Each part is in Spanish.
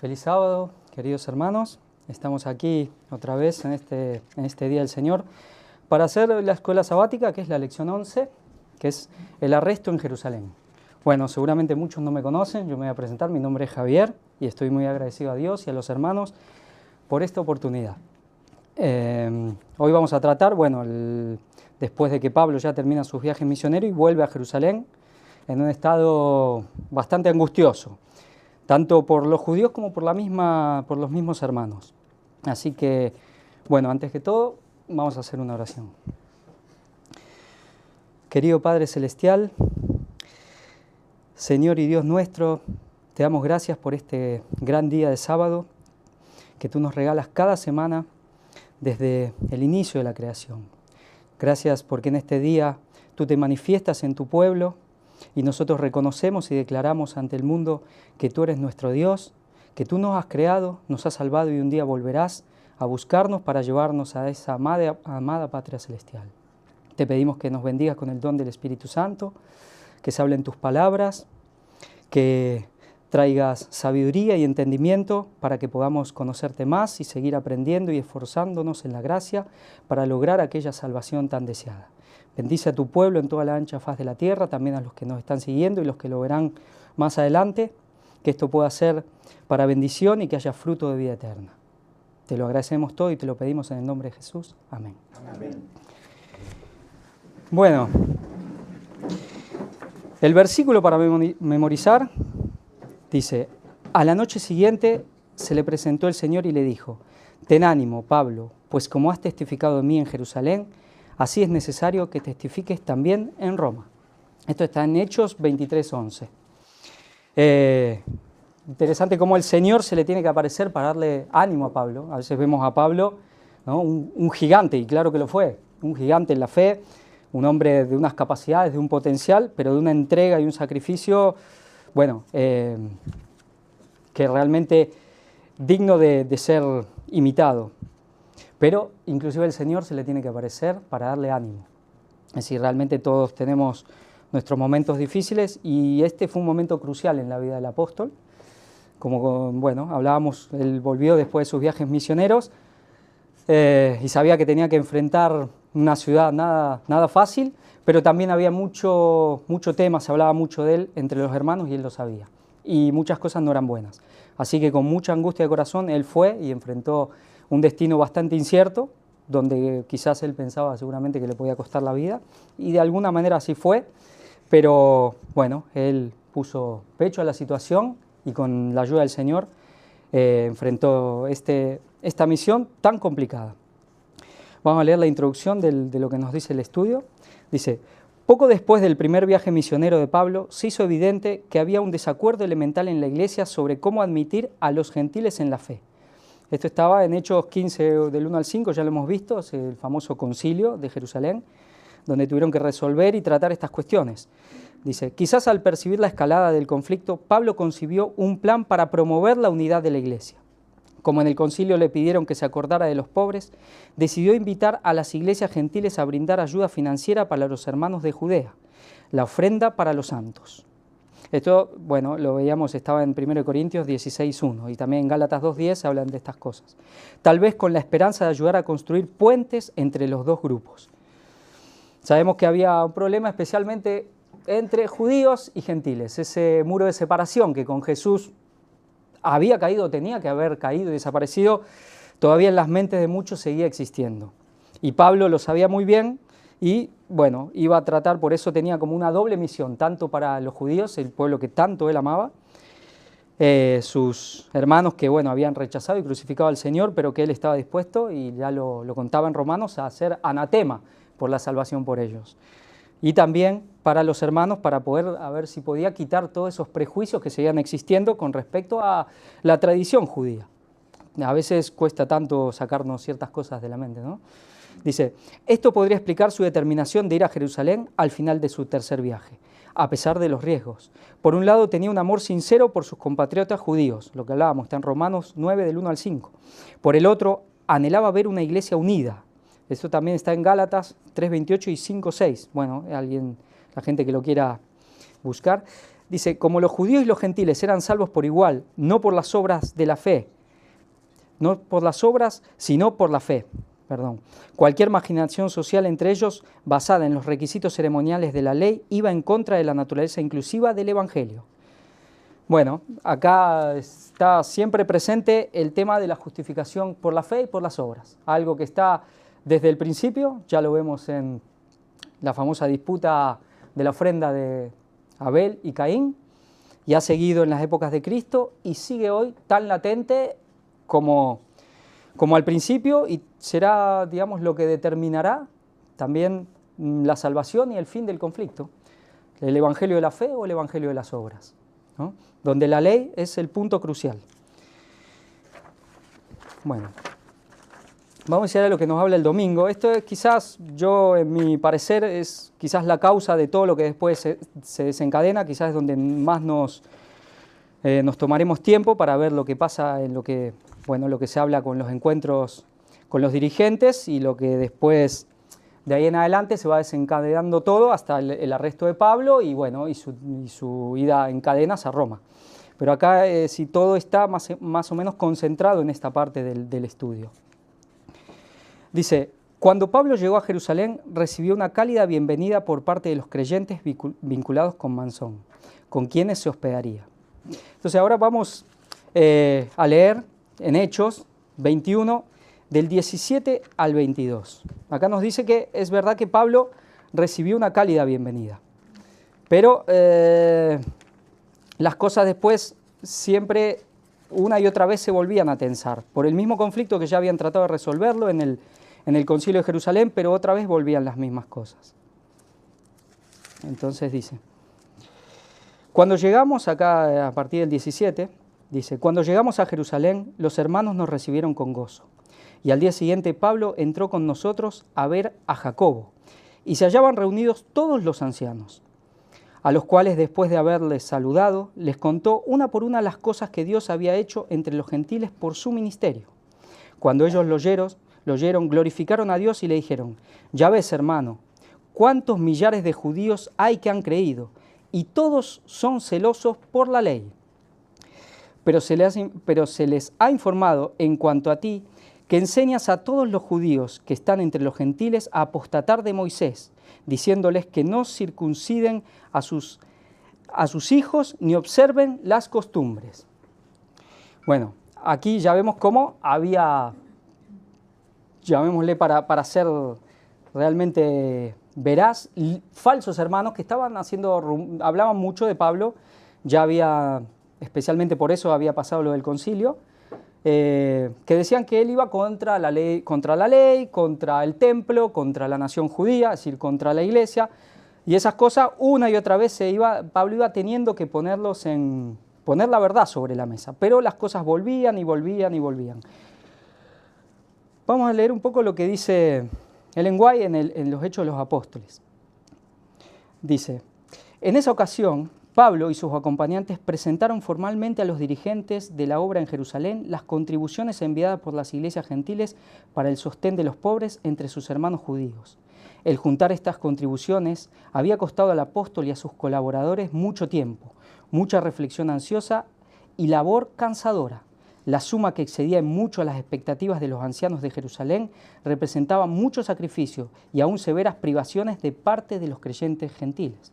Feliz sábado, queridos hermanos. Estamos aquí otra vez en este Día del Señor para hacer la escuela sabática, que es la lección 11, que es el arresto en Jerusalén. Bueno, seguramente muchos no me conocen, yo me voy a presentar, mi nombre es Javier y estoy muy agradecido a Dios y a los hermanos por esta oportunidad. Hoy vamos a tratar, después de que Pablo ya termina sus viajes misioneros y vuelve a Jerusalén en un estado bastante angustioso, tanto por los judíos como por los mismos hermanos. Así que, antes que todo, vamos a hacer una oración. Querido Padre Celestial, Señor y Dios nuestro, te damos gracias por este gran día de sábado que tú nos regalas cada semana desde el inicio de la creación. Gracias porque en este día tú te manifiestas en tu pueblo y nosotros reconocemos y declaramos ante el mundo que tú eres nuestro Dios, que tú nos has creado, nos has salvado y un día volverás a buscarnos para llevarnos a esa amada patria celestial. Te pedimos que nos bendigas con el don del Espíritu Santo, que se hablen tus palabras, que traigas sabiduría y entendimiento para que podamos conocerte más y seguir aprendiendo y esforzándonos en la gracia para lograr aquella salvación tan deseada. Bendice a tu pueblo en toda la ancha faz de la tierra, también a los que nos están siguiendo y los que lo verán más adelante, que esto pueda ser para bendición y que haya fruto de vida eterna. Te lo agradecemos todo y te lo pedimos en el nombre de Jesús. Amén. Amén. Bueno, el versículo para memorizar dice: a la noche siguiente se le presentó el Señor y le dijo: ten ánimo, Pablo, pues como has testificado de mí en Jerusalén, así es necesario que testifiques también en Roma. Esto está en Hechos 23:11. Interesante cómo el Señor se le tiene que aparecer para darle ánimo a Pablo. A veces vemos a Pablo, ¿no?, un gigante, y claro que lo fue, un gigante en la fe, un hombre de unas capacidades, de un potencial, pero de una entrega y un sacrificio, que realmente digno de ser imitado. Pero inclusive el Señor se le tiene que aparecer para darle ánimo. Es decir, realmente todos tenemos nuestros momentos difíciles y este fue un momento crucial en la vida del apóstol. Como hablábamos, él volvió después de sus viajes misioneros y sabía que tenía que enfrentar una ciudad nada fácil, pero también había mucho tema, se hablaba mucho de él entre los hermanos y él lo sabía. Y muchas cosas no eran buenas. Así que con mucha angustia de corazón él fue y enfrentó un destino bastante incierto, donde quizás él pensaba seguramente que le podía costar la vida, y de alguna manera así fue, pero él puso pecho a la situación y con la ayuda del Señor enfrentó esta misión tan complicada. Vamos a leer la introducción de lo que nos dice el estudio. Dice: poco después del primer viaje misionero de Pablo, se hizo evidente que había un desacuerdo elemental en la iglesia sobre cómo admitir a los gentiles en la fe. Esto estaba en Hechos 15, del 1 al 5, ya lo hemos visto, es el famoso concilio de Jerusalén, donde tuvieron que resolver y tratar estas cuestiones. Dice: quizás al percibir la escalada del conflicto, Pablo concibió un plan para promover la unidad de la iglesia. Como en el concilio le pidieron que se acordara de los pobres, decidió invitar a las iglesias gentiles a brindar ayuda financiera para los hermanos de Judea, la ofrenda para los santos. Esto, lo veíamos, estaba en 1 Corintios 16:1 y también en Gálatas 2:10 hablan de estas cosas. Tal vez con la esperanza de ayudar a construir puentes entre los dos grupos. Sabemos que había un problema especialmente entre judíos y gentiles, ese muro de separación que con Jesús había caído, tenía que haber caído y desaparecido, todavía en las mentes de muchos seguía existiendo. Y Pablo lo sabía muy bien y, iba a tratar, por eso tenía como una doble misión, tanto para los judíos, el pueblo que tanto él amaba, sus hermanos que, habían rechazado y crucificado al Señor, pero que él estaba dispuesto, y ya lo contaba en Romanos, a hacer anatema por la salvación por ellos. Y también para los hermanos, para poder a ver si podía quitar todos esos prejuicios que seguían existiendo con respecto a la tradición judía. A veces cuesta tanto sacarnos ciertas cosas de la mente, ¿no? Dice: esto podría explicar su determinación de ir a Jerusalén al final de su tercer viaje, a pesar de los riesgos. Por un lado, tenía un amor sincero por sus compatriotas judíos, lo que hablábamos, está en Romanos 9, del 1 al 5. Por el otro, anhelaba ver una iglesia unida. Esto también está en Gálatas 3:28 y 5:6. La gente que lo quiera buscar. dice, como los judíos y los gentiles eran salvos por igual, no por las obras de la fe, no por las obras, sino por la fe. Perdón. Cualquier marginación social entre ellos, basada en los requisitos ceremoniales de la ley, iba en contra de la naturaleza inclusiva del Evangelio. Bueno, acá está siempre presente el tema de la justificación por la fe y por las obras, algo que está desde el principio, ya lo vemos en la famosa disputa de la ofrenda de Abel y Caín, y ha seguido en las épocas de Cristo y sigue hoy tan latente como al principio, y será, digamos, lo que determinará también la salvación y el fin del conflicto, el evangelio de la fe o el evangelio de las obras, ¿no? Donde la ley es el punto crucial. Bueno, vamos a ir a lo que nos habla el domingo. Esto es quizás, yo en mi parecer, es quizás la causa de todo lo que después se desencadena, quizás es donde más nos tomaremos tiempo para ver lo que pasa en lo que se habla con los encuentros con los dirigentes y lo que después de ahí en adelante se va desencadenando todo hasta el arresto de Pablo y su ida en cadenas a Roma. Pero acá sí todo está más o menos concentrado en esta parte del estudio. Dice, cuando Pablo llegó a Jerusalén recibió una cálida bienvenida por parte de los creyentes vinculados con Mnasón, con quienes se hospedaría. Entonces ahora vamos a leer en Hechos 21, del 17 al 22. Acá nos dice que es verdad que Pablo recibió una cálida bienvenida, pero las cosas después siempre una y otra vez se volvían a tensar, por el mismo conflicto que ya habían tratado de resolverlo en el Concilio de Jerusalén, pero otra vez volvían las mismas cosas. Entonces dice, cuando llegamos acá a partir del 17, dice, cuando llegamos a Jerusalén, los hermanos nos recibieron con gozo. Y al día siguiente Pablo entró con nosotros a ver a Jacobo, y se hallaban reunidos todos los ancianos, a los cuales después de haberles saludado, les contó una por una las cosas que Dios había hecho entre los gentiles por su ministerio. Cuando ellos lo oyeron, glorificaron a Dios y le dijeron, ya ves, hermano, cuántos millares de judíos hay que han creído, y todos son celosos por la ley. Pero se les ha informado en cuanto a ti, que enseñas a todos los judíos que están entre los gentiles a apostatar de Moisés, diciéndoles que no circunciden a sus hijos ni observen las costumbres. Bueno, aquí ya vemos cómo había, llamémosle para ser realmente veraz, falsos hermanos que hablaban mucho de Pablo, ya había, especialmente por eso había pasado lo del concilio, que decían que él iba contra la ley, contra el templo, contra la nación judía, es decir, contra la iglesia, y esas cosas una y otra vez Pablo iba teniendo que poner la verdad sobre la mesa, pero las cosas volvían y volvían y volvían. Vamos a leer un poco lo que dice Ellen White en los Hechos de los Apóstoles. Dice, en esa ocasión, Pablo y sus acompañantes presentaron formalmente a los dirigentes de la obra en Jerusalén las contribuciones enviadas por las iglesias gentiles para el sostén de los pobres entre sus hermanos judíos. El juntar estas contribuciones había costado al apóstol y a sus colaboradores mucho tiempo, mucha reflexión ansiosa y labor cansadora. La suma, que excedía en mucho a las expectativas de los ancianos de Jerusalén, representaba mucho sacrificio y aún severas privaciones de parte de los creyentes gentiles.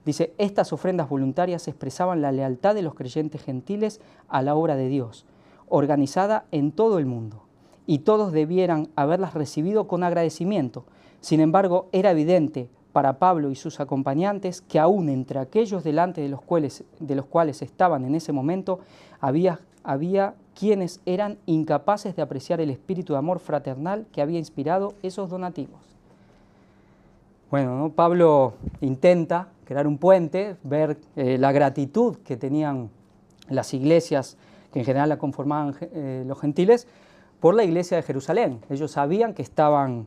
Dice, estas ofrendas voluntarias expresaban la lealtad de los creyentes gentiles a la obra de Dios, organizada en todo el mundo, y todos debieran haberlas recibido con agradecimiento. Sin embargo, era evidente para Pablo y sus acompañantes que aún entre aquellos delante de los cuales estaban en ese momento, había quienes eran incapaces de apreciar el espíritu de amor fraternal que había inspirado esos donativos. Bueno, ¿no? Pablo intenta crear un puente, ver la gratitud que tenían las iglesias que en general la conformaban los gentiles por la iglesia de Jerusalén. Ellos sabían que estaban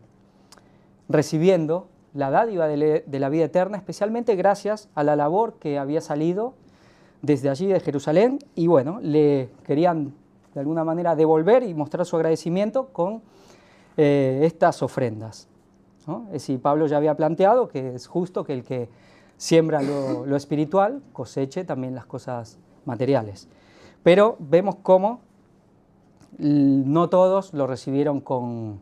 recibiendo la dádiva de la vida eterna, especialmente gracias a la labor que había salido desde allí de Jerusalén, y bueno, le querían de alguna manera devolver y mostrar su agradecimiento con estas ofrendas, ¿no? Es decir, Pablo ya había planteado que es justo que el que siembra lo espiritual, coseche también las cosas materiales. Pero vemos cómo no todos lo recibieron con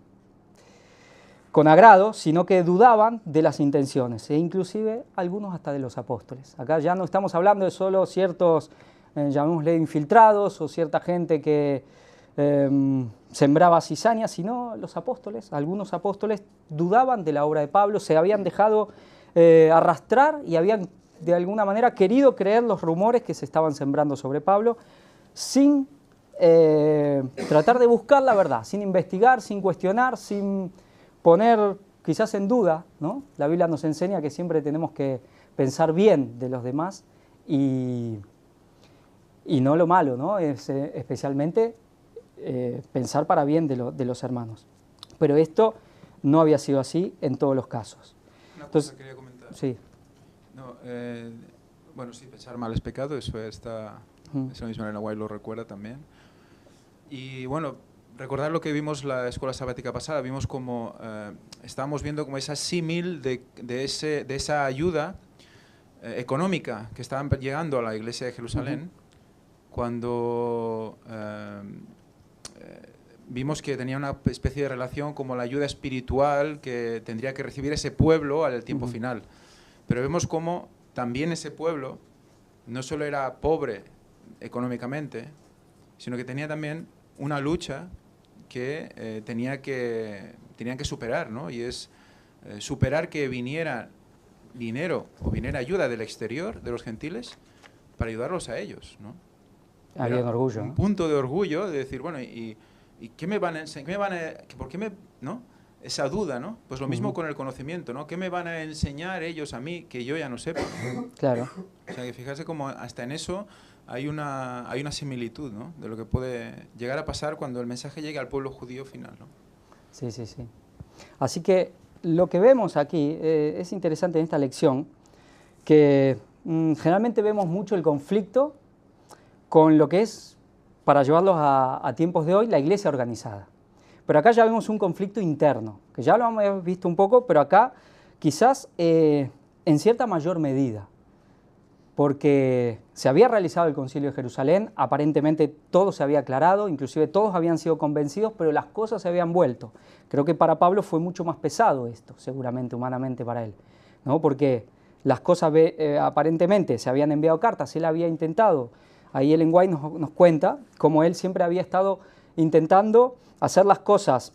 agrado, sino que dudaban de las intenciones, e inclusive algunos hasta de los apóstoles. Acá ya no estamos hablando de solo ciertos, llamémosle infiltrados, o cierta gente que sembraba cizaña, sino los apóstoles. Algunos apóstoles dudaban de la obra de Pablo, se habían dejado arrastrar y habían de alguna manera querido creer los rumores que se estaban sembrando sobre Pablo, sin tratar de buscar la verdad, sin investigar, sin cuestionar, sin poner quizás en duda, ¿no? La Biblia nos enseña que siempre tenemos que pensar bien de los demás y no lo malo, ¿no? Es, especialmente pensar para bien de los hermanos. Pero esto no había sido así en todos los casos. Una cosa quería comentar. Sí. No, bueno, sí, pensar mal es pecado, eso está, esa misma Elena White lo recuerda también. Y bueno, recordar lo que vimos la escuela sabática pasada, vimos como estábamos viendo como esa símil de esa ayuda económica que estaban llegando a la iglesia de Jerusalén, cuando vimos que tenía una especie de relación como la ayuda espiritual que tendría que recibir ese pueblo al tiempo final. Pero vemos cómo también ese pueblo no solo era pobre económicamente, sino que tenía también una lucha que tenían que superar, ¿no? Y es superar que viniera dinero o viniera ayuda del exterior, de los gentiles, para ayudarlos a ellos, ¿no? Había un orgullo, un ¿no? punto de orgullo de decir, bueno, ¿y qué me van a enseñar? ¿Por qué me, no? Esa duda, ¿no? Pues lo mismo con el conocimiento, ¿no? ¿Qué me van a enseñar ellos a mí que yo ya no sepa? Claro. O sea, que fijarse como hasta en eso hay una similitud, ¿no? De lo que puede llegar a pasar cuando el mensaje llegue al pueblo judío final, ¿no? Sí, sí, sí. Así que lo que vemos aquí es interesante en esta lección, que generalmente vemos mucho el conflicto con lo que es, para llevarlos a tiempos de hoy, la iglesia organizada. Pero acá ya vemos un conflicto interno, que ya lo hemos visto un poco, pero acá quizás en cierta mayor medida, porque se había realizado el Concilio de Jerusalén, aparentemente todo se había aclarado, inclusive todos habían sido convencidos, pero las cosas se habían vuelto. Creo que para Pablo fue mucho más pesado esto, seguramente, humanamente para él, ¿no? Porque las cosas aparentemente se habían enviado cartas, él había intentado. Ahí Ellen White nos cuenta cómo él siempre había estado intentando hacer las cosas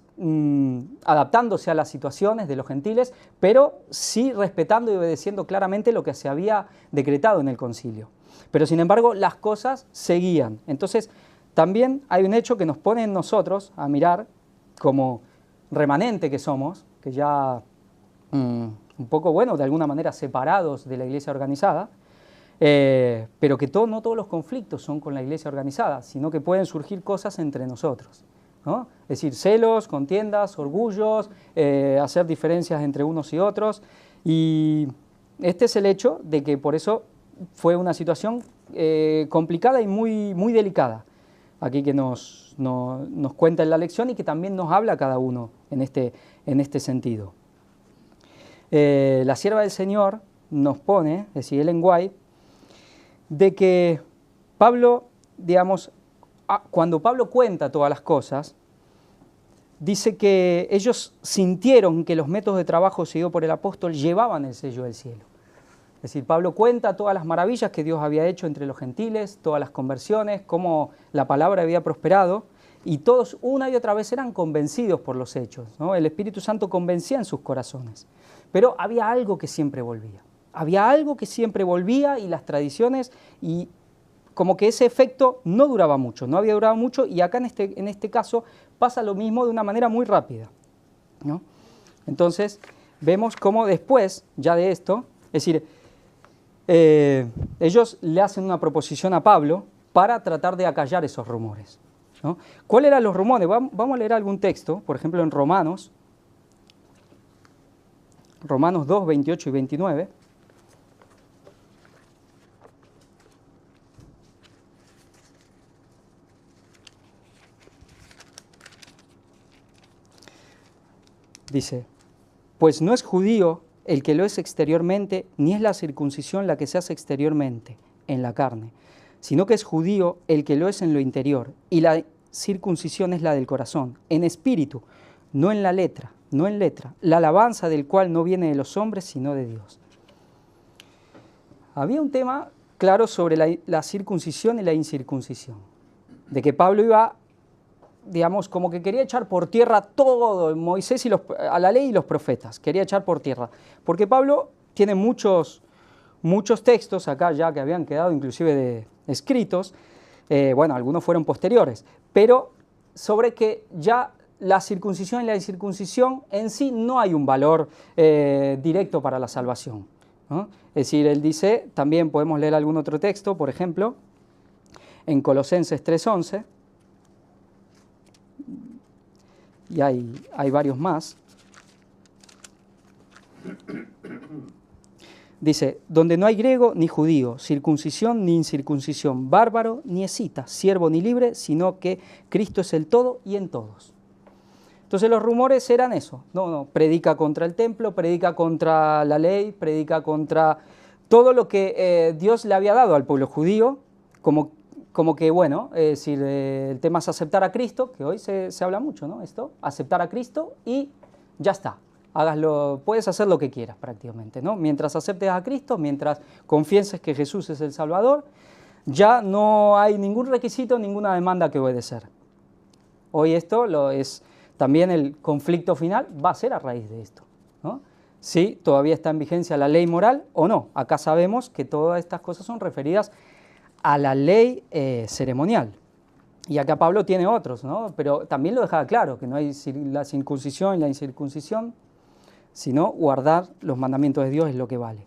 adaptándose a las situaciones de los gentiles, pero sí respetando y obedeciendo claramente lo que se había decretado en el concilio. Pero sin embargo las cosas seguían. Entonces también hay un hecho que nos pone en nosotros a mirar como remanente que somos, que ya un poco, bueno, de alguna manera separados de la iglesia organizada, pero que no todos los conflictos son con la iglesia organizada, sino que pueden surgir cosas entre nosotros, ¿no? Es decir, celos, contiendas, orgullos, hacer diferencias entre unos y otros. Y este es el hecho de que por eso fue una situación complicada y muy, muy delicada, aquí que nos cuenta en la lección y que también nos habla cada uno en este sentido. La sierva del Señor nos pone, es decir, Ellen White, de que Pablo, digamos, cuando Pablo cuenta todas las cosas, dice que ellos sintieron que los métodos de trabajo seguidos por el apóstol llevaban el sello del cielo. Es decir, Pablo cuenta todas las maravillas que Dios había hecho entre los gentiles, todas las conversiones, cómo la palabra había prosperado, y todos una y otra vez eran convencidos por los hechos, ¿no? El Espíritu Santo convencía en sus corazones. Pero había algo que siempre volvía. Había algo que siempre volvía y las tradiciones, y como que ese efecto no duraba mucho, no había durado mucho, y acá en este caso pasa lo mismo de una manera muy rápida, ¿no? Entonces vemos cómo después ya de esto, es decir, ellos le hacen una proposición a Pablo para tratar de acallar esos rumores, ¿no? ¿Cuáles eran los rumores? Vamos a leer algún texto, por ejemplo en Romanos 2, 28 y 29. Dice, pues no es judío el que lo es exteriormente, ni es la circuncisión la que se hace exteriormente, en la carne, sino que es judío el que lo es en lo interior, y la circuncisión es la del corazón, en espíritu, no en la letra, no en letra, la alabanza del cual no viene de los hombres, sino de Dios. Había un tema claro sobre la circuncisión y la incircuncisión, de que Pablo iba, digamos, como que quería echar por tierra todo, Moisés y a la ley y los profetas, quería echar por tierra, porque Pablo tiene muchos textos acá ya que habían quedado inclusive escritos, bueno, algunos fueron posteriores, pero sobre que ya la circuncisión y la incircuncisión en sí no hay un valor directo para la salvación, ¿no? Es decir, él dice, también podemos leer algún otro texto, por ejemplo, en Colosenses 3:11, y hay varios más. Dice, donde no hay griego ni judío, circuncisión ni incircuncisión, bárbaro ni escita, siervo ni libre, sino que Cristo es el todo y en todos. Entonces los rumores eran eso, no, predica contra el templo, predica contra la ley, predica contra todo lo que Dios le había dado al pueblo judío, como que, bueno, si el tema es aceptar a Cristo, que hoy se habla mucho, ¿no? Esto, aceptar a Cristo y ya está. Hágaslo, puedes hacer lo que quieras prácticamente, ¿no? Mientras aceptes a Cristo, mientras confieses que Jesús es el Salvador, ya no hay ningún requisito, ninguna demanda que obedecer. Hoy esto es también el conflicto final va a ser a raíz de esto, ¿no? Si todavía está en vigencia la ley moral o no. Acá sabemos que todas estas cosas son referidas a la ley ceremonial. Y acá Pablo tiene otros, ¿no? Pero también lo dejaba claro, que no hay la circuncisión y la incircuncisión, sino guardar los mandamientos de Dios es lo que vale.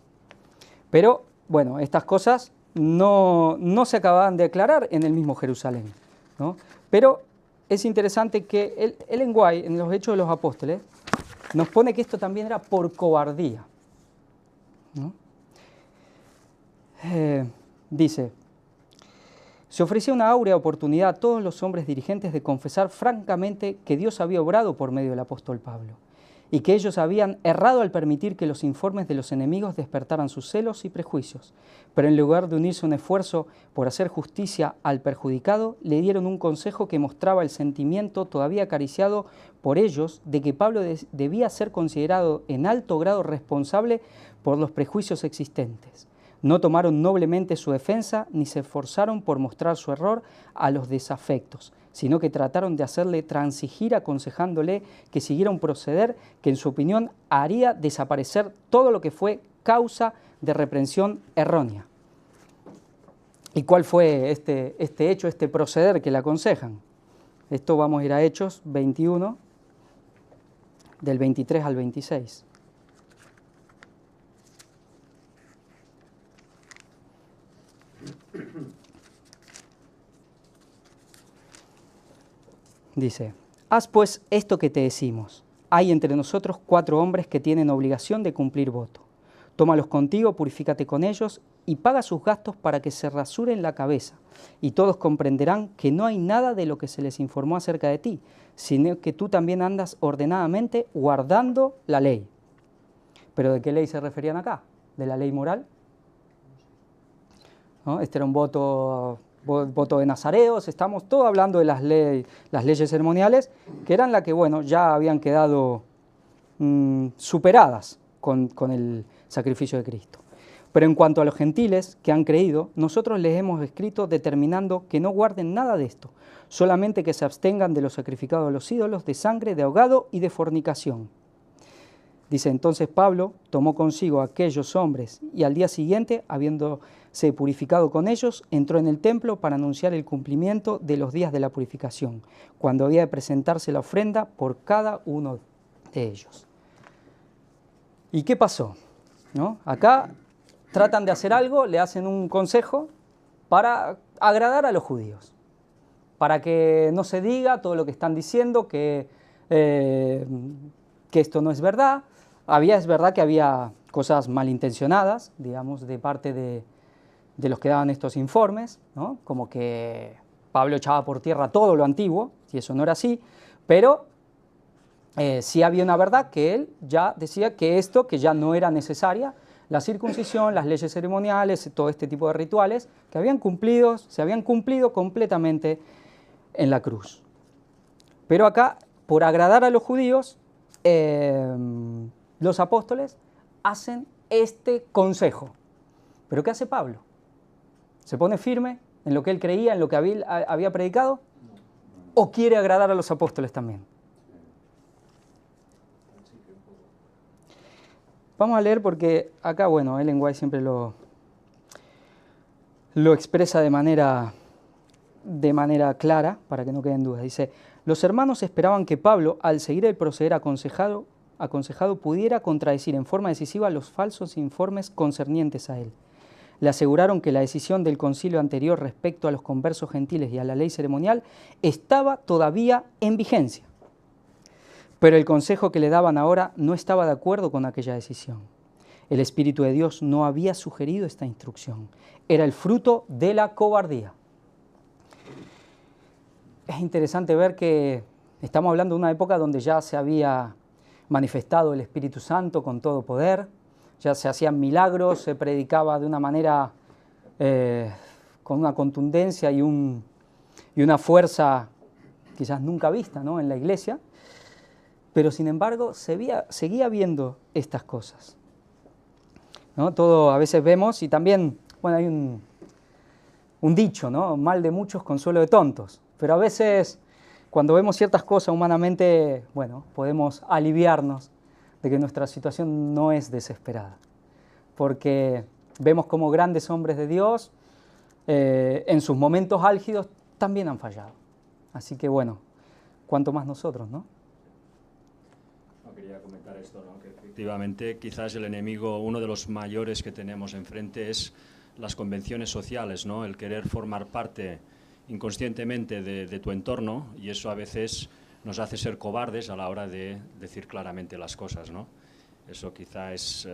Pero, bueno, estas cosas no se acababan de aclarar en el mismo Jerusalén, ¿no? Pero es interesante que Ellen White, en los Hechos de los Apóstoles, nos pone que esto también era por cobardía, ¿no? Dice, se ofrecía una áurea oportunidad a todos los hombres dirigentes de confesar francamente que Dios había obrado por medio del apóstol Pablo, y que ellos habían errado al permitir que los informes de los enemigos despertaran sus celos y prejuicios, pero en lugar de unirse a un esfuerzo por hacer justicia al perjudicado, le dieron un consejo que mostraba el sentimiento todavía acariciado por ellos de que Pablo debía ser considerado en alto grado responsable por los prejuicios existentes. No tomaron noblemente su defensa ni se esforzaron por mostrar su error a los desafectos, sino que trataron de hacerle transigir aconsejándole que siguiera un proceder que en su opinión haría desaparecer todo lo que fue causa de reprensión errónea. ¿Y cuál fue este hecho, este proceder que le aconsejan? Esto vamos a ir a Hechos 21, del 23 al 26. Dice, haz pues esto que te decimos. Hay entre nosotros 4 hombres que tienen obligación de cumplir voto. Tómalos contigo, purifícate con ellos y paga sus gastos para que se rasuren la cabeza. Y todos comprenderán que no hay nada de lo que se les informó acerca de ti, sino que tú también andas ordenadamente guardando la ley. ¿Pero de qué ley se referían acá? ¿De la ley moral? ¿No? Este era un voto de nazareos, estamos todos hablando de las leyes ceremoniales, que eran las que, bueno, ya habían quedado superadas con el sacrificio de Cristo. Pero en cuanto a los gentiles que han creído, nosotros les hemos escrito determinando que no guarden nada de esto, solamente que se abstengan de los sacrificados a los ídolos, de sangre, de ahogado y de fornicación. Dice, entonces Pablo tomó consigo a aquellos hombres y al día siguiente, habiéndose purificado con ellos, entró en el templo para anunciar el cumplimiento de los días de la purificación, cuando había de presentarse la ofrenda por cada uno de ellos. ¿Y qué pasó? ¿No? Acá tratan de hacer algo, le hacen un consejo para agradar a los judíos, para que no se diga todo lo que están diciendo, que esto no es verdad. Es verdad que había cosas malintencionadas, digamos, de parte de los que daban estos informes, ¿no? Como que Pablo echaba por tierra todo lo antiguo, y eso no era así, pero sí había una verdad que él ya decía que esto, que ya no era necesaria, la circuncisión, las leyes ceremoniales, todo este tipo de rituales, que se habían cumplido completamente en la cruz. Pero acá, por agradar a los judíos, los apóstoles hacen este consejo. ¿Pero qué hace Pablo? ¿Se pone firme en lo que él creía, en lo que había predicado? ¿O quiere agradar a los apóstoles también? Vamos a leer porque acá, bueno, Ellen White siempre lo expresa de manera clara, para que no queden dudas. Dice, los hermanos esperaban que Pablo, al seguir el proceder aconsejado, pudiera contradecir en forma decisiva los falsos informes concernientes a él. Le aseguraron que la decisión del concilio anterior respecto a los conversos gentiles y a la ley ceremonial estaba todavía en vigencia. Pero el consejo que le daban ahora no estaba de acuerdo con aquella decisión. El Espíritu de Dios no había sugerido esta instrucción. Era el fruto de la cobardía. Es interesante ver que estamos hablando de una época donde ya se había manifestado el Espíritu Santo con todo poder, ya se hacían milagros, se predicaba de una manera con una contundencia y una fuerza quizás nunca vista, ¿no?, en la iglesia. Pero sin embargo seguía viendo estas cosas, ¿no? Todo a veces vemos, y también, bueno, hay un dicho, ¿no? Mal de muchos, consuelo de tontos. Pero a veces cuando vemos ciertas cosas humanamente, bueno, podemos aliviarnos de que nuestra situación no es desesperada. Porque vemos como grandes hombres de Dios en sus momentos álgidos también han fallado. Así que bueno, cuanto más nosotros, ¿no? Quería comentar esto, ¿no? Que efectivamente quizás el enemigo, uno de los mayores que tenemos enfrente es las convenciones sociales, ¿no? El querer formar parte inconscientemente de tu entorno, y eso a veces nos hace ser cobardes a la hora de decir claramente las cosas, ¿no? Eso quizá es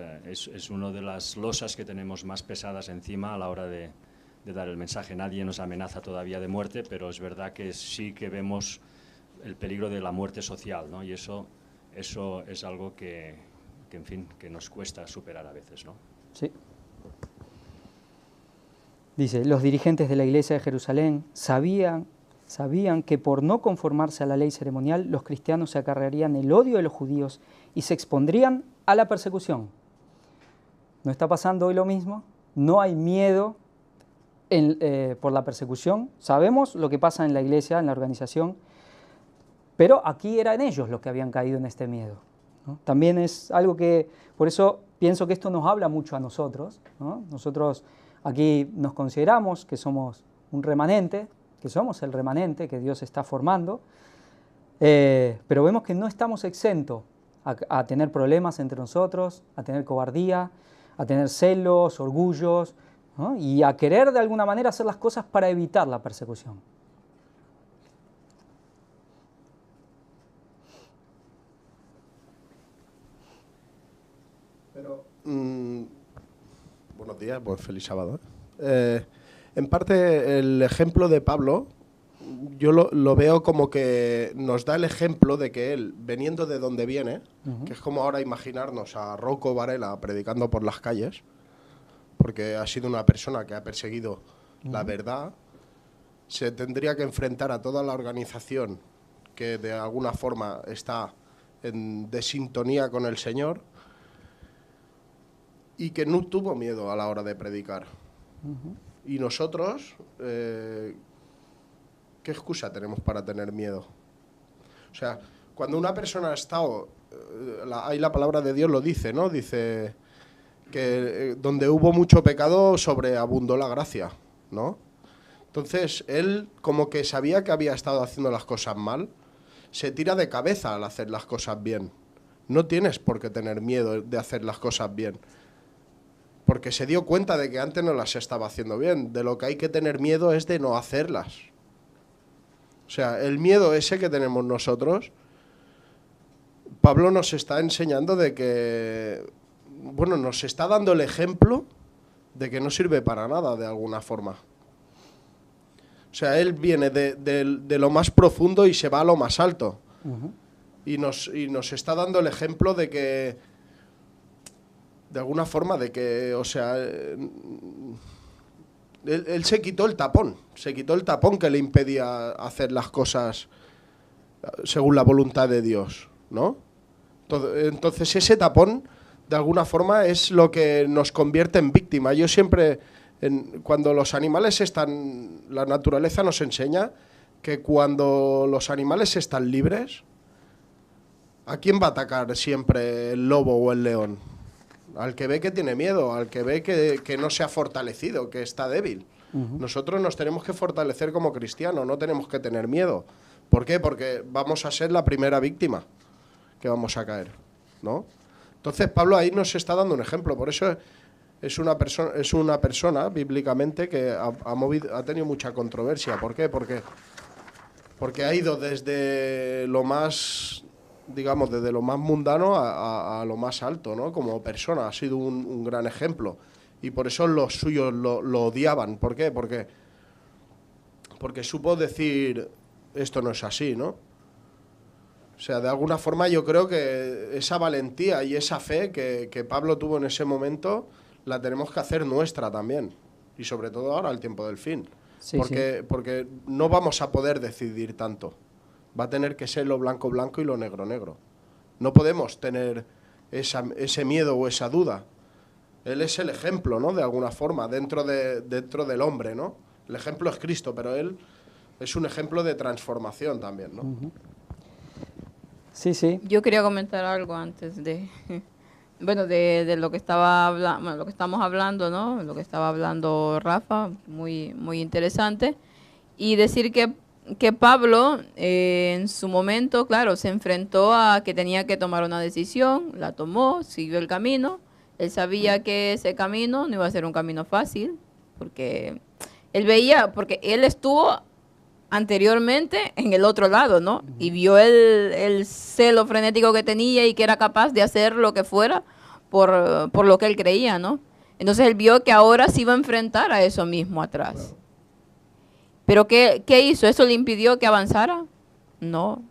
una de las losas que tenemos más pesadas encima a la hora de dar el mensaje. Nadie nos amenaza todavía de muerte, pero es verdad que sí que vemos el peligro de la muerte social, ¿no? Y eso es algo que, en fin, que nos cuesta superar a veces, ¿no? Sí. Dice, los dirigentes de la iglesia de Jerusalén sabían que por no conformarse a la ley ceremonial, los cristianos se acarrearían el odio de los judíos y se expondrían a la persecución. ¿No está pasando hoy lo mismo? No hay miedo por la persecución. Sabemos lo que pasa en la iglesia, en la organización, pero aquí eran ellos los que habían caído en este miedo, ¿no? También es algo que, por eso pienso que esto nos habla mucho a nosotros, ¿no? Nosotros aquí nos consideramos que somos un remanente, que somos el remanente que Dios está formando, pero vemos que no estamos exentos a tener problemas entre nosotros, a tener cobardía, a tener celos, orgullos, ¿no? Y a querer de alguna manera hacer las cosas para evitar la persecución. Pero, buenos días, pues feliz sábado. En parte el ejemplo de Pablo, yo lo veo como que nos da el ejemplo de que él, veniendo de donde viene, que es como ahora imaginarnos a Rocco Varela predicando por las calles, porque ha sido una persona que ha perseguido la verdad, se tendría que enfrentar a toda la organización que de alguna forma está en desintonía con el Señor, y que no tuvo miedo a la hora de predicar. Y nosotros, ¿qué excusa tenemos para tener miedo? O sea, cuando una persona ha estado, ahí la palabra de Dios lo dice, ¿no? Dice que donde hubo mucho pecado sobreabundó la gracia, ¿no? Entonces, él como que sabía que había estado haciendo las cosas mal, se tira de cabeza al hacer las cosas bien. No tienes por qué tener miedo de hacer las cosas bien, porque se dio cuenta de que antes no las estaba haciendo bien. De lo que hay que tener miedo es de no hacerlas. O sea, el miedo ese que tenemos nosotros, Pablo nos está enseñando de que, bueno, nos está dando el ejemplo de que no sirve para nada de alguna forma. O sea, él viene de lo más profundo y se va a lo más alto. y nos está dando el ejemplo de que, de alguna forma, de que, o sea, él se quitó el tapón que le impedía hacer las cosas según la voluntad de Dios, ¿no? Entonces ese tapón, de alguna forma, es lo que nos convierte en víctima. Yo siempre, cuando los animales están, la naturaleza nos enseña que cuando los animales están libres, ¿a quién va a atacar siempre el lobo o el león? Al que ve que tiene miedo, al que ve que no se ha fortalecido, que está débil. Nosotros nos tenemos que fortalecer como cristianos, no tenemos que tener miedo. ¿Por qué? Porque vamos a ser la primera víctima que vamos a caer, ¿no? Entonces Pablo ahí nos está dando un ejemplo. Por eso es una persona bíblicamente que ha tenido mucha controversia. ¿Por qué? Porque ha ido desde lo más, digamos, desde lo más mundano a lo más alto, ¿no? Como persona ha sido un gran ejemplo. Y por eso los suyos lo odiaban. ¿Por qué? Porque supo decir, esto no es así, ¿no? O sea, de alguna forma yo creo que esa valentía y esa fe que Pablo tuvo en ese momento la tenemos que hacer nuestra también. Y sobre todo ahora, al tiempo del fin. Sí, porque no vamos a poder decidir tanto. Va a tener que ser lo blanco blanco y lo negro negro. No podemos tener ese miedo o esa duda. Él es el ejemplo, ¿no? De alguna forma, dentro del hombre, ¿no? El ejemplo es Cristo, pero él es un ejemplo de transformación también, ¿no? Sí, sí. Yo quería comentar algo antes de, bueno, de lo que estaba hablando, lo que estamos hablando, ¿no? Lo que estaba hablando Rafa, muy, muy interesante. Y decir que Pablo, en su momento, claro, se enfrentó a que tenía que tomar una decisión, la tomó, siguió el camino. Él sabía que ese camino no iba a ser un camino fácil, porque él veía, porque él estuvo anteriormente en el otro lado, ¿no? Y vio el celo frenético que tenía y que era capaz de hacer lo que fuera por lo que él creía, ¿no? Entonces él vio que ahora se iba a enfrentar a eso mismo atrás. ¿Pero qué hizo? ¿Eso le impidió que avanzara? No.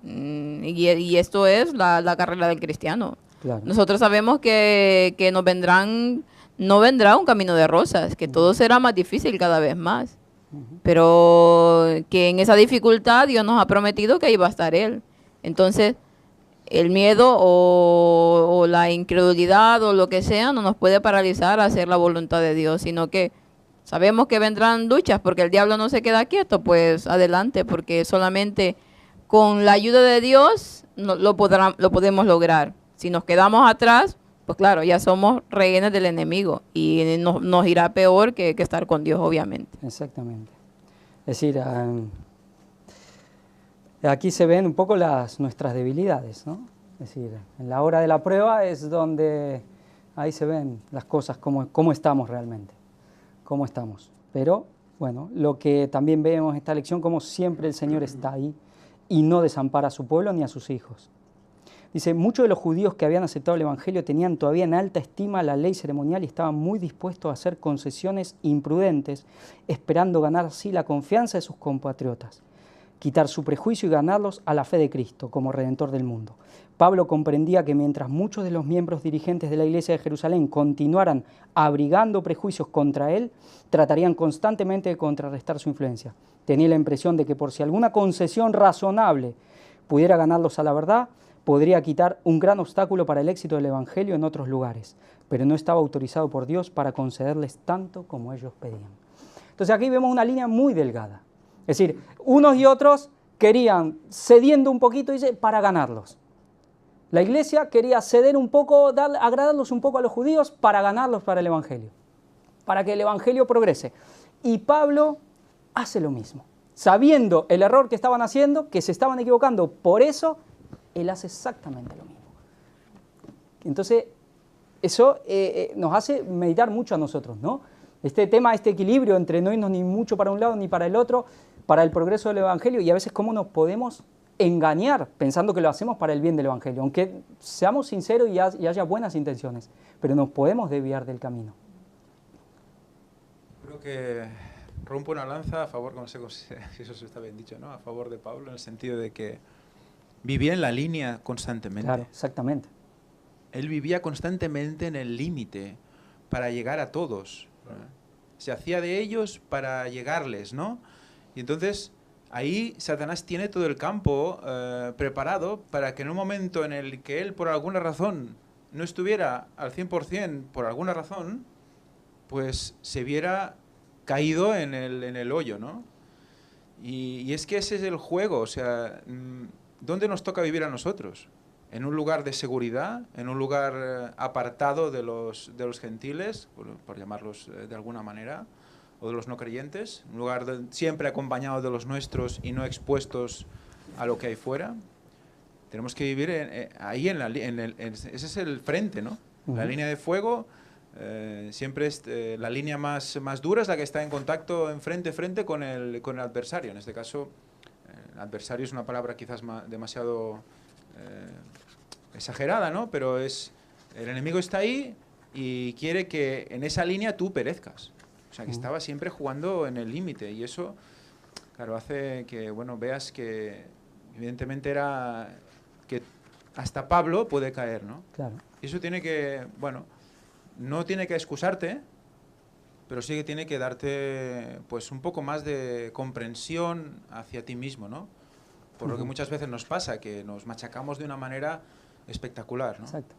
Y esto es la carrera del cristiano. Claro. Nosotros sabemos que no vendrá un camino de rosas, que todo será más difícil cada vez más. Pero que en esa dificultad Dios nos ha prometido que ahí va a estar Él. Entonces, el miedo o la incredulidad o lo que sea no nos puede paralizar a hacer la voluntad de Dios, sino que sabemos que vendrán luchas porque el diablo no se queda quieto, pues adelante, porque solamente con la ayuda de Dios lo podemos lograr. Si nos quedamos atrás, pues claro, ya somos rehenes del enemigo y nos irá peor que estar con Dios, obviamente. Exactamente. Es decir, aquí se ven un poco nuestras debilidades, ¿no? Es decir, en la hora de la prueba es donde ahí se ven las cosas, cómo estamos realmente, cómo estamos. Pero, bueno, lo que también vemos en esta lección, como siempre el Señor está ahí y no desampara a su pueblo ni a sus hijos. Dice, muchos de los judíos que habían aceptado el Evangelio tenían todavía en alta estima la ley ceremonial y estaban muy dispuestos a hacer concesiones imprudentes, esperando ganar así la confianza de sus compatriotas, quitar su prejuicio y ganarlos a la fe de Cristo como Redentor del mundo. Pablo comprendía que mientras muchos de los miembros dirigentes de la iglesia de Jerusalén continuaran abrigando prejuicios contra él, tratarían constantemente de contrarrestar su influencia. Tenía la impresión de que por si alguna concesión razonable pudiera ganarlos a la verdad, podría quitar un gran obstáculo para el éxito del Evangelio en otros lugares, pero no estaba autorizado por Dios para concederles tanto como ellos pedían. Entonces aquí vemos una línea muy delgada. Es decir, unos y otros querían, cediendo un poquito, dice, para ganarlos. La iglesia quería ceder un poco, agradarlos un poco a los judíos para ganarlos para el Evangelio, para que el Evangelio progrese. Y Pablo hace lo mismo, sabiendo el error que estaban haciendo, que se estaban equivocando, por eso él hace exactamente lo mismo. Entonces, eso nos hace meditar mucho a nosotros, ¿no? Este tema, este equilibrio entre no irnos ni mucho para un lado ni para el otro, para el progreso del Evangelio, y a veces cómo nos podemos engañar pensando que lo hacemos para el bien del Evangelio, aunque seamos sinceros y haya buenas intenciones, pero nos podemos desviar del camino. Creo que rompo una lanza a favor, no sé si eso está bien dicho, ¿no? A favor de Pablo, en el sentido de que vivía en la línea constantemente. Claro, exactamente. Él vivía constantemente en el límite para llegar a todos. Se hacía de ellos para llegarles, ¿no? Y entonces ahí Satanás tiene todo el campo preparado para que en un momento en el que él por alguna razón no estuviera al 100% por alguna razón, pues se viera caído en el hoyo, ¿no? Y es que ese es el juego, o sea, ¿dónde nos toca vivir a nosotros? ¿En un lugar de seguridad? ¿En un lugar apartado de los gentiles, por llamarlos de alguna manera? ¿O de los no creyentes? ¿Un lugar siempre acompañado de los nuestros y no expuestos a lo que hay fuera? Tenemos que vivir ahí, ese es el frente, ¿no? La línea de fuego siempre es la línea más dura, es la que está en contacto frente con el adversario. En este caso, el adversario es una palabra quizás demasiado exagerada, ¿no? Pero el enemigo está ahí y quiere que en esa línea tú perezcas. O sea, que estaba siempre jugando en el límite, y eso, claro, hace que, bueno, veas que evidentemente que hasta Pablo puede caer, ¿no? Claro. Y eso tiene que, bueno, no tiene que excusarte, pero sí que tiene que darte, pues, un poco más de comprensión hacia ti mismo, ¿no? Por lo que muchas veces nos pasa, que nos machacamos de una manera espectacular, ¿no? Exacto.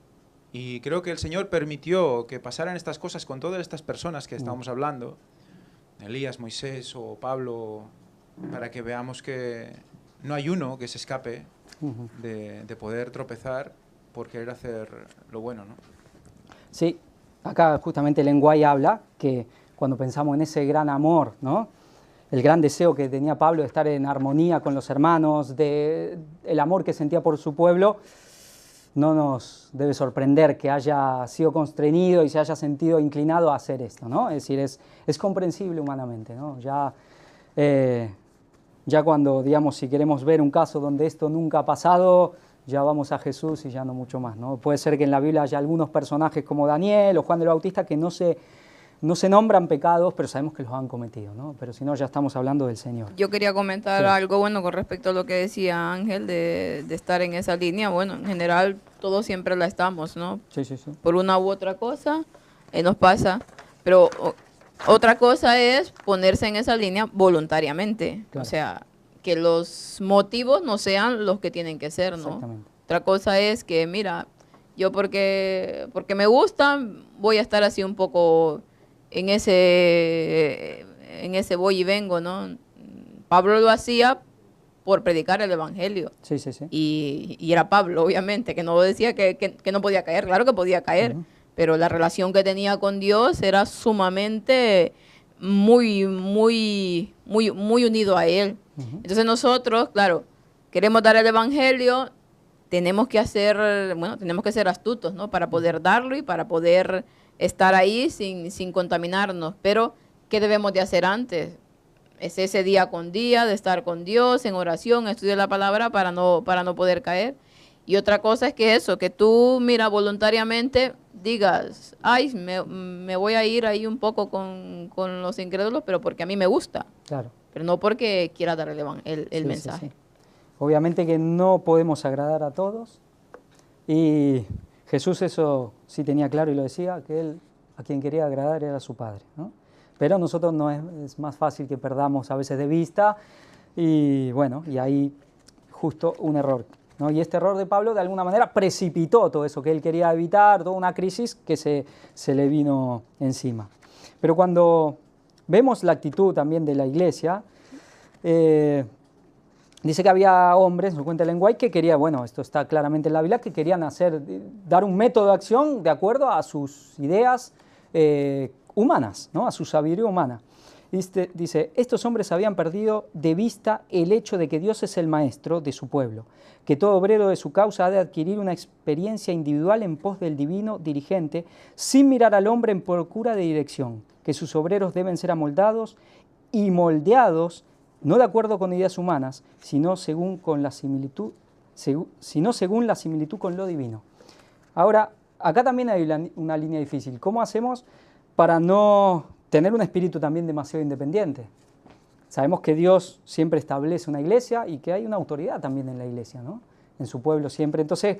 Y creo que el Señor permitió que pasaran estas cosas con todas estas personas que estábamos hablando, Elías, Moisés o Pablo, para que veamos que no hay uno que se escape de poder tropezar por querer hacer lo bueno, ¿no? Sí, acá justamente el lenguaje habla que cuando pensamos en ese gran amor, ¿no? El gran deseo que tenía Pablo de estar en armonía con los hermanos, el amor que sentía por su pueblo, no nos debe sorprender que haya sido constreñido y se haya sentido inclinado a hacer esto, ¿no? Es decir, es comprensible humanamente, ¿no? Ya cuando, digamos, si queremos ver un caso donde esto nunca ha pasado, ya vamos a Jesús y ya no mucho más, ¿no? Puede ser que en la Biblia haya algunos personajes como Daniel o Juan el Bautista que no se nombran pecados, pero sabemos que los han cometido, ¿no? Pero si no, ya estamos hablando del Señor. Yo quería comentar algo, bueno, con respecto a lo que decía Ángel de estar en esa línea. Bueno, en general todos siempre la estamos, ¿no? Sí, sí, sí. Por una u otra cosa nos pasa, pero otra cosa es ponerse en esa línea voluntariamente. Claro. O sea, que los motivos no sean los que tienen que ser, ¿no? Exactamente. Otra cosa es que, mira, yo porque me gusta, voy a estar así un poco en ese voy y vengo, ¿no? Pablo lo hacía por predicar el evangelio. Sí, sí, sí. Y era Pablo, obviamente, que no decía que no podía caer, claro que podía caer, pero la relación que tenía con Dios era sumamente muy unido a Él. Entonces nosotros, claro, queremos dar el evangelio, tenemos que ser astutos, ¿no? Para poder darlo y para poder estar ahí sin contaminarnos. Pero, ¿qué debemos de hacer antes? Es ese día con día, de estar con Dios, en oración, estudiar la palabra para no poder caer. Y otra cosa es que tú, mira, voluntariamente digas, ay, me voy a ir ahí un poco con los incrédulos, pero porque a mí me gusta. Claro. Pero no porque quiera dar el mensaje. Sí. Obviamente que no podemos agradar a todos, y Jesús eso sí tenía claro y lo decía, que él a quien quería agradar era su Padre, ¿no? Pero nosotros no es más fácil que perdamos a veces de vista, y bueno, y ahí justo un error, ¿no? Y este error de Pablo de alguna manera precipitó todo eso que él quería evitar, toda una crisis que se le vino encima. Pero cuando vemos la actitud también de la iglesia, dice que había hombres, nos cuenta el lenguaje, que querían, bueno, esto está claramente en la Biblia, que querían dar un método de acción de acuerdo a sus ideas humanas, ¿no? A su sabiduría humana. Dice, estos hombres habían perdido de vista el hecho de que Dios es el maestro de su pueblo, que todo obrero de su causa ha de adquirir una experiencia individual en pos del divino dirigente, sin mirar al hombre en procura de dirección, que sus obreros deben ser amoldados y moldeados no de acuerdo con ideas humanas, sino según la similitud con lo divino. Ahora, acá también hay una línea difícil. ¿Cómo hacemos para no tener un espíritu también demasiado independiente? Sabemos que Dios siempre establece una iglesia y que hay una autoridad también en la iglesia, ¿no? en su pueblo siempre. Entonces,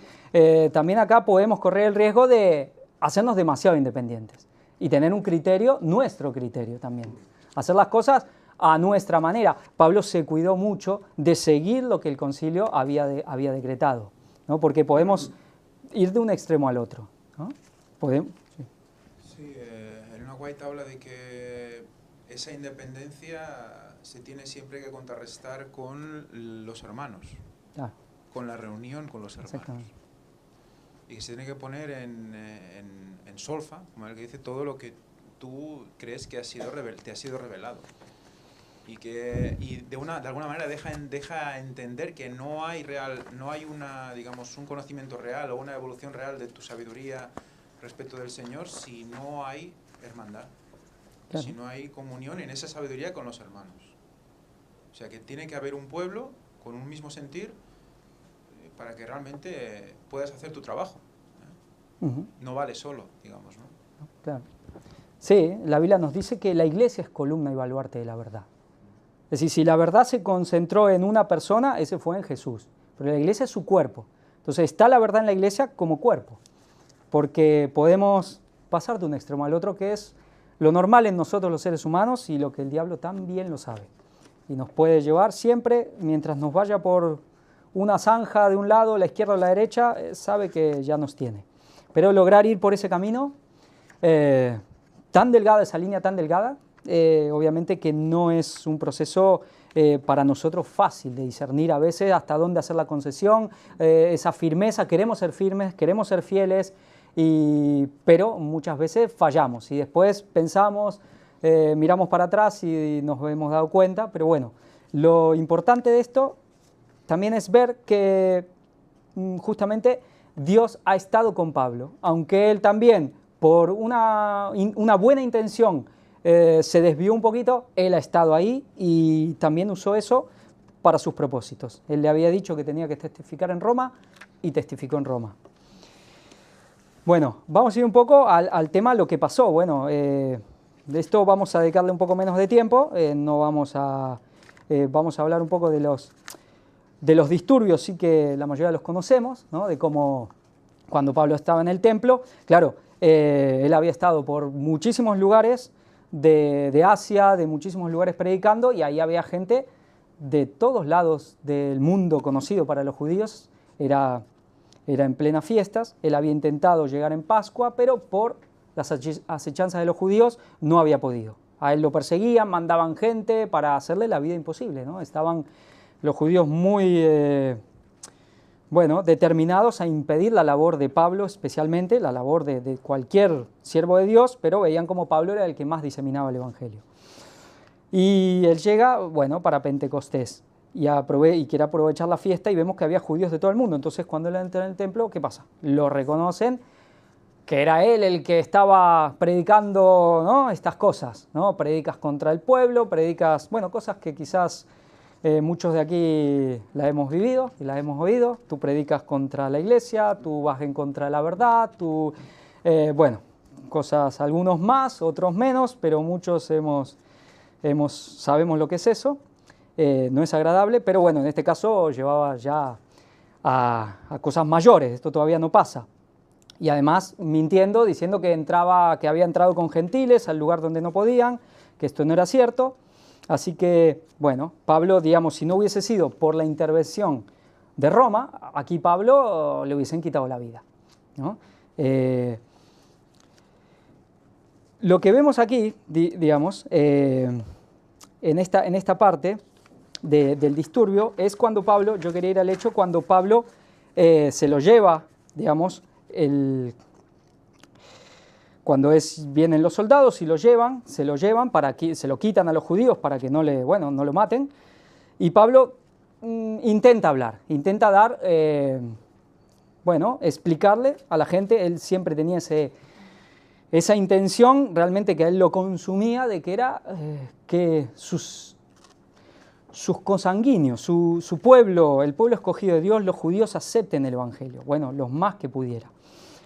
también acá podemos correr el riesgo de hacernos demasiado independientes y tener un criterio, nuestro criterio también. Hacer las cosas a nuestra manera. Pablo se cuidó mucho de seguir lo que el concilio había decretado, ¿no? Porque podemos ir de un extremo al otro, ¿no? Podemos, sí. Sí, Elena White habla de que esa independencia se tiene siempre que contrarrestar con los hermanos, Claro. con la reunión con los hermanos. Exactamente. Y que se tiene que poner en solfa, como el que dice, todo lo que tú crees que te ha sido revelado. Y de alguna manera deja entender que no hay un conocimiento real o una evolución real de tu sabiduría respecto del Señor si no hay hermandad, Claro. si no hay comunión en esa sabiduría con los hermanos. O sea que tiene que haber un pueblo con un mismo sentir para que realmente puedas hacer tu trabajo. Uh-huh. No vale solo, digamos, ¿no? Claro. Sí, la Biblia nos dice que la iglesia es columna y baluarte de la verdad. Es decir, si la verdad se concentró en una persona, ese fue en Jesús. Pero la iglesia es su cuerpo. Entonces está la verdad en la iglesia como cuerpo. Porque podemos pasar de un extremo al otro, que es lo normal en nosotros los seres humanos y lo que el diablo también lo sabe. Y nos puede llevar siempre, mientras nos vaya por una zanja de un lado, la izquierda o la derecha, sabe que ya nos tiene. Pero lograr ir por ese camino tan delgada, esa línea tan delgada, obviamente que no es un proceso para nosotros fácil de discernir a veces hasta dónde hacer la concesión, esa firmeza, queremos ser firmes, queremos ser fieles, pero muchas veces fallamos y después pensamos, miramos para atrás y nos hemos dado cuenta, pero bueno, lo importante de esto también es ver que justamente Dios ha estado con Pablo, aunque él también por una buena intención se desvió un poquito, él ha estado ahí y también usó eso para sus propósitos. Él le había dicho que tenía que testificar en Roma y testificó en Roma. Bueno, vamos a ir un poco al tema, lo que pasó. Bueno, de esto vamos a dedicarle un poco menos de tiempo, vamos a hablar un poco de los disturbios, sí que la mayoría los conocemos, ¿no? De cómo cuando Pablo estaba en el templo, claro, él había estado por muchísimos lugares de Asia, de muchísimos lugares predicando, y ahí había gente de todos lados del mundo conocido para los judíos, era en plenas fiestas, él había intentado llegar en Pascua, pero por las acechanzas de los judíos no había podido. A él lo perseguían, mandaban gente para hacerle la vida imposible, ¿no? Estaban los judíos muy determinados a impedir la labor de Pablo, especialmente la labor de cualquier siervo de Dios, pero veían como Pablo era el que más diseminaba el Evangelio. Y él llega, para Pentecostés y quiere aprovechar la fiesta, y vemos que había judíos de todo el mundo. Entonces, cuando él entra en el templo, ¿qué pasa? Lo reconocen, que era él el que estaba predicando, ¿no?, estas cosas, ¿no? Predicas contra el pueblo, predicas, cosas que quizás muchos de aquí las hemos vivido y las hemos oído. Tú predicas contra la iglesia, tú vas en contra de la verdad, cosas, algunos más, otros menos, pero muchos sabemos lo que es eso. No es agradable, pero en este caso llevaba ya a cosas mayores. Esto todavía no pasa. Y además mintiendo, diciendo que había entrado con gentiles al lugar donde no podían, que esto no era cierto. Así que, Pablo, digamos, si no hubiese sido por la intervención de Roma, aquí Pablo le hubiesen quitado la vida, ¿no? Lo que vemos aquí, digamos, en esta parte del disturbio, es cuando Pablo, yo quería ir al hecho, cuando Pablo se lo lleva, digamos, cuando vienen los soldados y se lo llevan se lo quitan a los judíos para que no lo maten, y Pablo intenta hablar, intenta dar, explicarle a la gente. Él siempre tenía esa intención realmente que a él lo consumía, de que era que sus consanguíneos, su pueblo, el pueblo escogido de Dios, los judíos, acepten el Evangelio, los más que pudiera.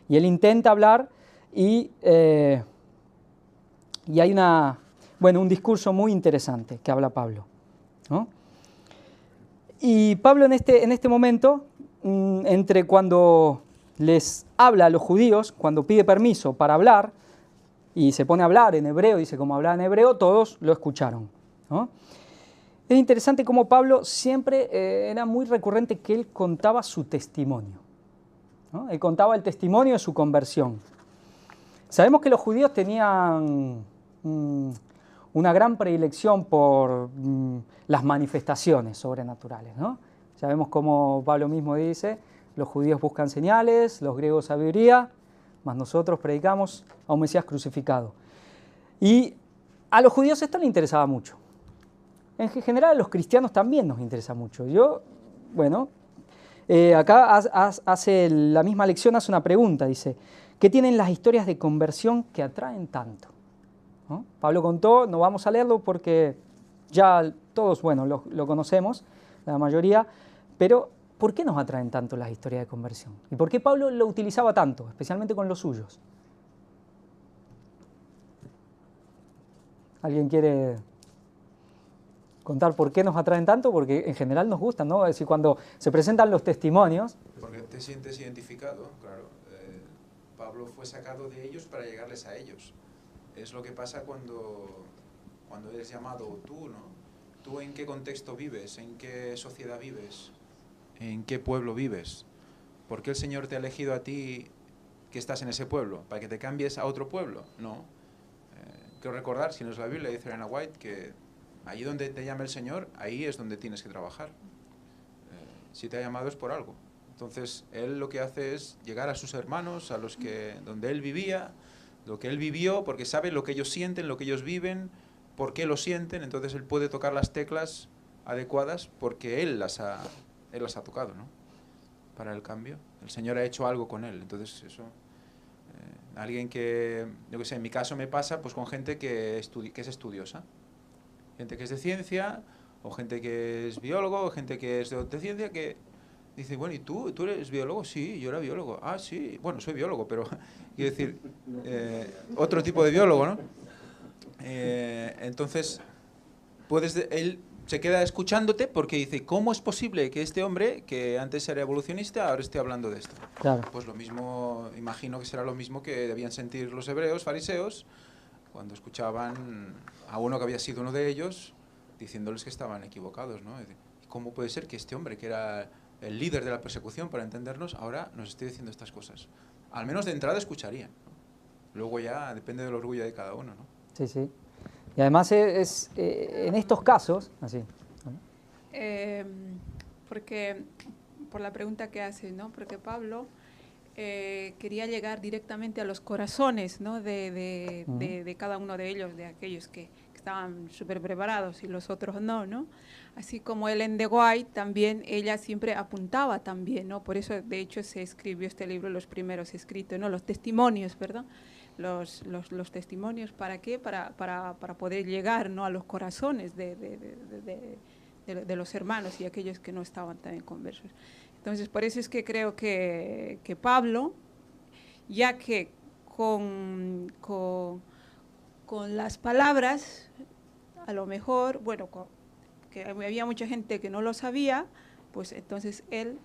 Y él intenta hablar y hay un discurso muy interesante que habla Pablo, ¿no? Y Pablo en este momento entre cuando les habla a los judíos, cuando pide permiso para hablar, y se pone a hablar en hebreo, dice como hablaba en hebreo, todos lo escucharon, ¿no? Es interesante cómo Pablo siempre era muy recurrente que él contaba su testimonio, ¿no? Él contaba el testimonio de su conversión. Sabemos que los judíos tenían una gran predilección por las manifestaciones sobrenaturales, ¿no? Sabemos como Pablo mismo dice, los judíos buscan señales, los griegos sabiduría, mas nosotros predicamos a un Mesías crucificado. Y a los judíos esto les interesaba mucho. En general a los cristianos también nos interesa mucho. Acá hace la misma lección, hace una pregunta, dice, ¿qué tienen las historias de conversión que atraen tanto? ¿No? Pablo contó, no vamos a leerlo porque ya todos, lo conocemos, la mayoría, pero ¿por qué nos atraen tanto las historias de conversión? ¿Y por qué Pablo lo utilizaba tanto, especialmente con los suyos? ¿Alguien quiere contar por qué nos atraen tanto? Porque en general nos gustan, ¿no? Es decir, cuando se presentan los testimonios... Porque te sientes identificado, claro. Pablo fue sacado de ellos para llegarles a ellos. Es lo que pasa cuando eres llamado tú, ¿no? ¿Tú en qué contexto vives? ¿En qué sociedad vives? ¿En qué pueblo vives? ¿Por qué el Señor te ha elegido a ti que estás en ese pueblo? ¿Para que te cambies a otro pueblo? No. Quiero recordar, si no es la Biblia, dice Elena White, que allí donde te llame el Señor, ahí es donde tienes que trabajar. Si te ha llamado es por algo. Entonces, Él lo que hace es llegar a sus hermanos, donde Él vivía, lo que Él vivió, porque sabe lo que ellos sienten, lo que ellos viven, por qué lo sienten. Entonces, Él puede tocar las teclas adecuadas porque Él las ha tocado, ¿no? Para el cambio. El Señor ha hecho algo con Él. Entonces, eso... alguien que, yo qué sé, en mi caso me pasa pues con gente que es estudiosa. Gente que es de ciencia, o gente que es biólogo, o gente que es de ciencia, que dice, bueno, ¿y tú eres biólogo? Sí, yo era biólogo. Ah, sí, bueno, soy biólogo, pero quiero decir, otro tipo de biólogo, ¿no? Entonces, él se queda escuchándote porque dice, ¿cómo es posible que este hombre, que antes era evolucionista, ahora esté hablando de esto? Claro. Pues lo mismo, imagino que será lo mismo que debían sentir los hebreos, fariseos, cuando escuchaban a uno que había sido uno de ellos, diciéndoles que estaban equivocados, ¿no? ¿Cómo puede ser que este hombre, que era el líder de la persecución, para entendernos, ahora nos esté diciendo estas cosas? Al menos de entrada escucharían, ¿no? Luego ya depende del orgullo de cada uno, ¿no? Sí, sí. Y además en estos casos, así. Porque, por la pregunta que hace, ¿no? Porque Pablo quería llegar directamente a los corazones, ¿no? de cada uno de ellos, de aquellos que estaban súper preparados y los otros no. Así como Ellen de White, también ella siempre apuntaba también, ¿no? Por eso, de hecho, se escribió este libro, los primeros escritos, ¿no? Los testimonios, ¿verdad? Los testimonios, ¿para qué? Para poder llegar, ¿no? A los corazones de los hermanos y aquellos que no estaban también conversos. Entonces, por eso es que creo que Pablo, ya que con las palabras, a lo mejor, bueno, que había mucha gente que no lo sabía, pues entonces él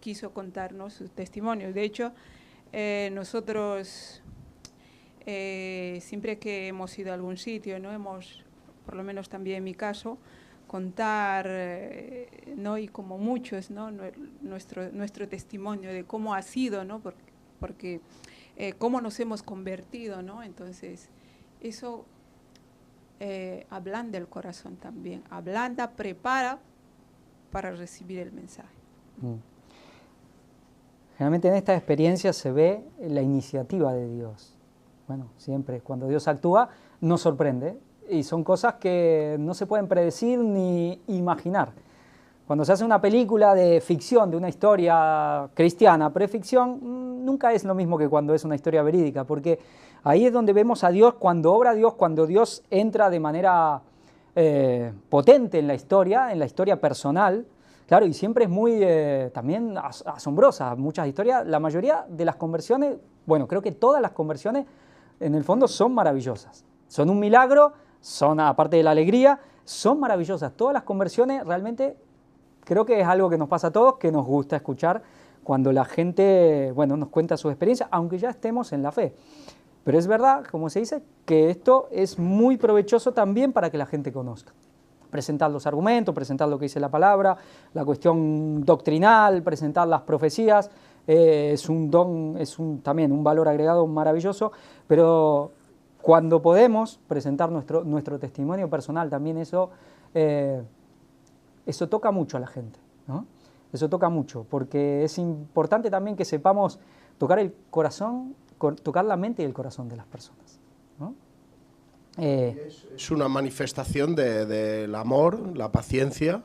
quiso contarnos sus testimonios. De hecho, nosotros siempre que hemos ido a algún sitio, ¿no? Hemos, por lo menos también en mi caso, contar, ¿no? Y como muchos, ¿no? nuestro testimonio de cómo ha sido, ¿no? Porque cómo nos hemos convertido, ¿no? Entonces, eso ablanda el corazón también, ablanda, prepara para recibir el mensaje. Generalmente en estas experiencias se ve la iniciativa de Dios. Bueno, siempre cuando Dios actúa nos sorprende y son cosas que no se pueden predecir ni imaginar. Cuando se hace una película de ficción, de una historia cristiana, preficción, nunca es lo mismo que cuando es una historia verídica, porque ahí es donde vemos a Dios, cuando obra Dios, cuando Dios entra de manera potente en la historia personal. Claro, y siempre es muy también asombrosa. Muchas historias, la mayoría de las conversiones, bueno, creo que todas las conversiones en el fondo son maravillosas. Son un milagro, son, aparte de la alegría, son maravillosas. Todas las conversiones realmente creo que es algo que nos pasa a todos, que nos gusta escuchar cuando la gente, bueno, nos cuenta su experiencia, aunque ya estemos en la fe. Pero es verdad, como se dice, que esto es muy provechoso también para que la gente conozca. Presentar los argumentos, presentar lo que dice la palabra, la cuestión doctrinal, presentar las profecías, es un don, también un valor agregado maravilloso, pero cuando podemos presentar nuestro testimonio personal, también eso toca mucho a la gente, ¿no? Eso toca mucho, porque es importante también que sepamos tocar el corazón, tocar la mente y el corazón de las personas, ¿no? Es una manifestación del amor, la paciencia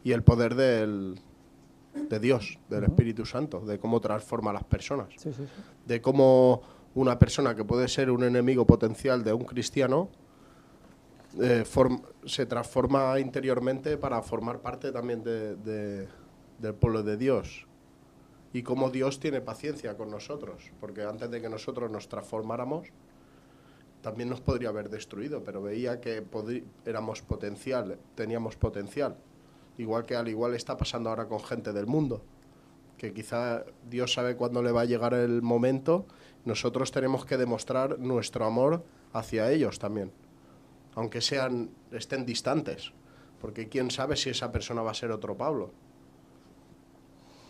y el poder de Dios, del Espíritu Santo, de cómo transforma a las personas. Sí, sí, sí. De cómo una persona que puede ser un enemigo potencial de un cristiano se transforma interiormente para formar parte también del pueblo de Dios. Y cómo Dios tiene paciencia con nosotros, porque antes de que nosotros nos transformáramos, también nos podría haber destruido, pero veía que éramos teníamos potencial. Igual que al igual está pasando ahora con gente del mundo, que quizá Dios sabe cuándo le va a llegar el momento, nosotros tenemos que demostrar nuestro amor hacia ellos también, aunque estén distantes, porque quién sabe si esa persona va a ser otro Pablo.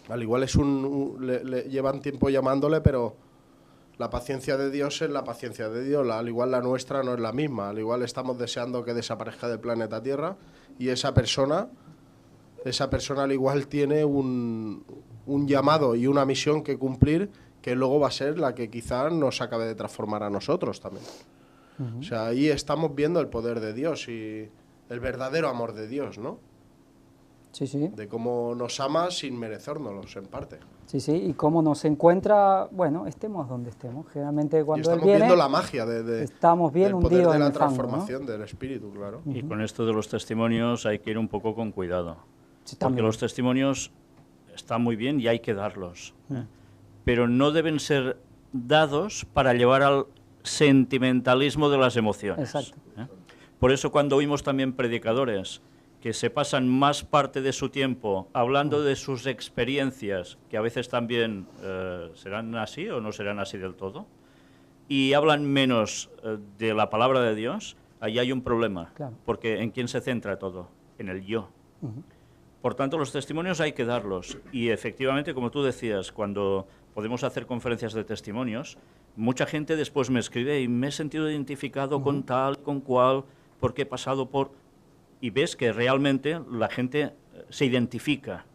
Al igual le llevan tiempo llamándole, pero la paciencia de Dios es la paciencia de Dios. Al igual la nuestra no es la misma. Al igual estamos deseando que desaparezca del planeta Tierra y esa persona al igual tiene un llamado y una misión que cumplir, que luego va a ser la que quizás nos acabe de transformar a nosotros también. O sea, ahí estamos viendo el poder de Dios y el verdadero amor de Dios, ¿no? Sí, sí. De cómo nos ama sin merecérnoslos, en parte. Sí, sí, y cómo nos encuentra, bueno, estemos donde estemos. Generalmente Y cuando estamos Él viene, viendo la magia estamos bien del poder hundidos de en la el fango, ¿no? transformación del espíritu, claro. Y con esto de los testimonios hay que ir un poco con cuidado. Sí, Porque también. los testimonios están muy bien y hay que darlos. Pero no deben ser dados para llevar al sentimentalismo de las emociones. Exacto. Por eso cuando oímos también predicadores que se pasan más parte de su tiempo hablando de sus experiencias, que a veces también serán así o no serán así del todo, y hablan menos de la palabra de Dios, ahí hay un problema. Claro. Porque ¿en quién se centra todo? En el yo. Por tanto, los testimonios hay que darlos. Y efectivamente, como tú decías, cuando podemos hacer conferencias de testimonios, mucha gente después me escribe y me he sentido identificado con tal, con cual, porque he pasado por... Y ves que realmente la gente se identifica.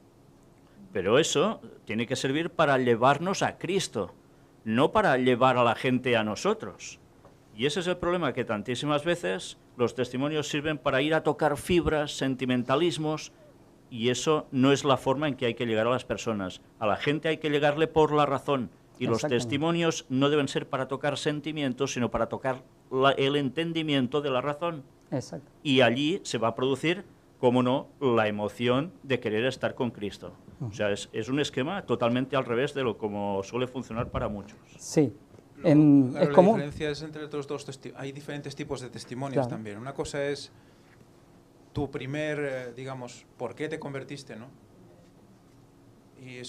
Pero eso tiene que servir para llevarnos a Cristo, no para llevar a la gente a nosotros. Y ese es el problema, que tantísimas veces los testimonios sirven para ir a tocar fibras, sentimentalismos, y eso no es la forma en que hay que llegar a las personas. A la gente hay que llegarle por la razón. Y los testimonios no deben ser para tocar sentimientos, sino para tocar el entendimiento de la razón. Exacto. Y allí se va a producir, cómo no, la emoción de querer estar con Cristo. O sea, es un esquema totalmente al revés de lo como suele funcionar para muchos. Sí. Claro, es la común. diferencia es entre los dos hay diferentes tipos de testimonios también. Una cosa es tu primer, digamos, ¿por qué te convertiste, no? Y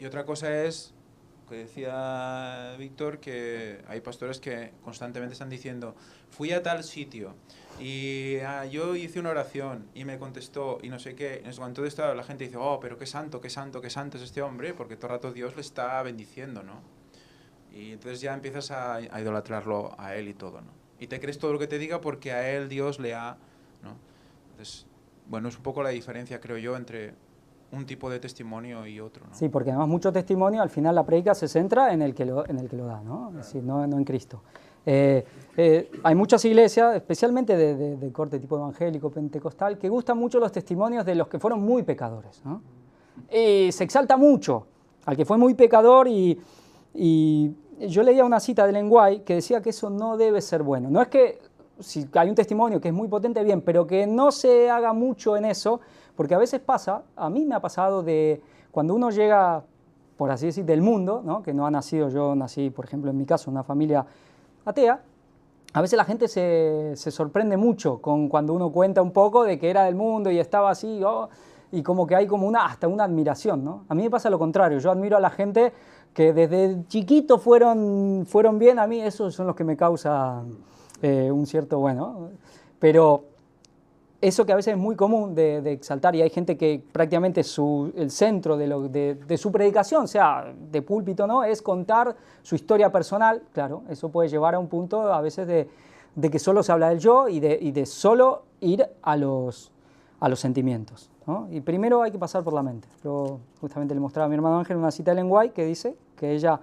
otra cosa es, que decía Víctor, que hay pastores que constantemente están diciendo, fui a tal sitio y yo hice una oración y me contestó y no sé qué. Todo esto la gente dice, oh, pero qué santo es este hombre, porque todo el rato Dios le está bendiciendo, ¿no? Y entonces ya empiezas a idolatrarlo a él y todo, ¿no? Y te crees todo lo que te diga porque a él Dios le ha, ¿no? Entonces, bueno, es un poco la diferencia, creo yo, entre un tipo de testimonio y otro, ¿no? Sí, porque además mucho testimonio, al final la prédica se centra en el que lo da, ¿no? Es decir, no en Cristo. Hay muchas iglesias, especialmente de corte tipo evangélico, pentecostal, que gustan mucho los testimonios de los que fueron muy pecadores, ¿no? Y se exalta mucho al que fue muy pecador y yo leía una cita de Ellen White que decía que eso no debe ser bueno. No es que si hay un testimonio que es muy potente, bien, pero que no se haga mucho en eso, porque a veces pasa, a mí me ha pasado de cuando uno llega, por así decir, del mundo, ¿no? Que no ha nacido, yo nací, por ejemplo, en mi caso, en una familia atea, a veces la gente se sorprende mucho con cuando uno cuenta un poco de que era del mundo y estaba así, y como que hay como hasta una admiración, ¿no? A mí me pasa lo contrario, yo admiro a la gente que desde chiquito fueron bien, a mí esos son los que me causan un cierto, bueno, pero eso que a veces es muy común de exaltar, y hay gente que prácticamente el centro de su predicación, sea de púlpito, ¿no?, es contar su historia personal. Claro, eso puede llevar a un punto a veces de que solo se habla del yo y de solo ir a los sentimientos, ¿no? Y primero hay que pasar por la mente. Yo justamente le mostraba a mi hermano Ángel una cita de Ellen White que dice que ella,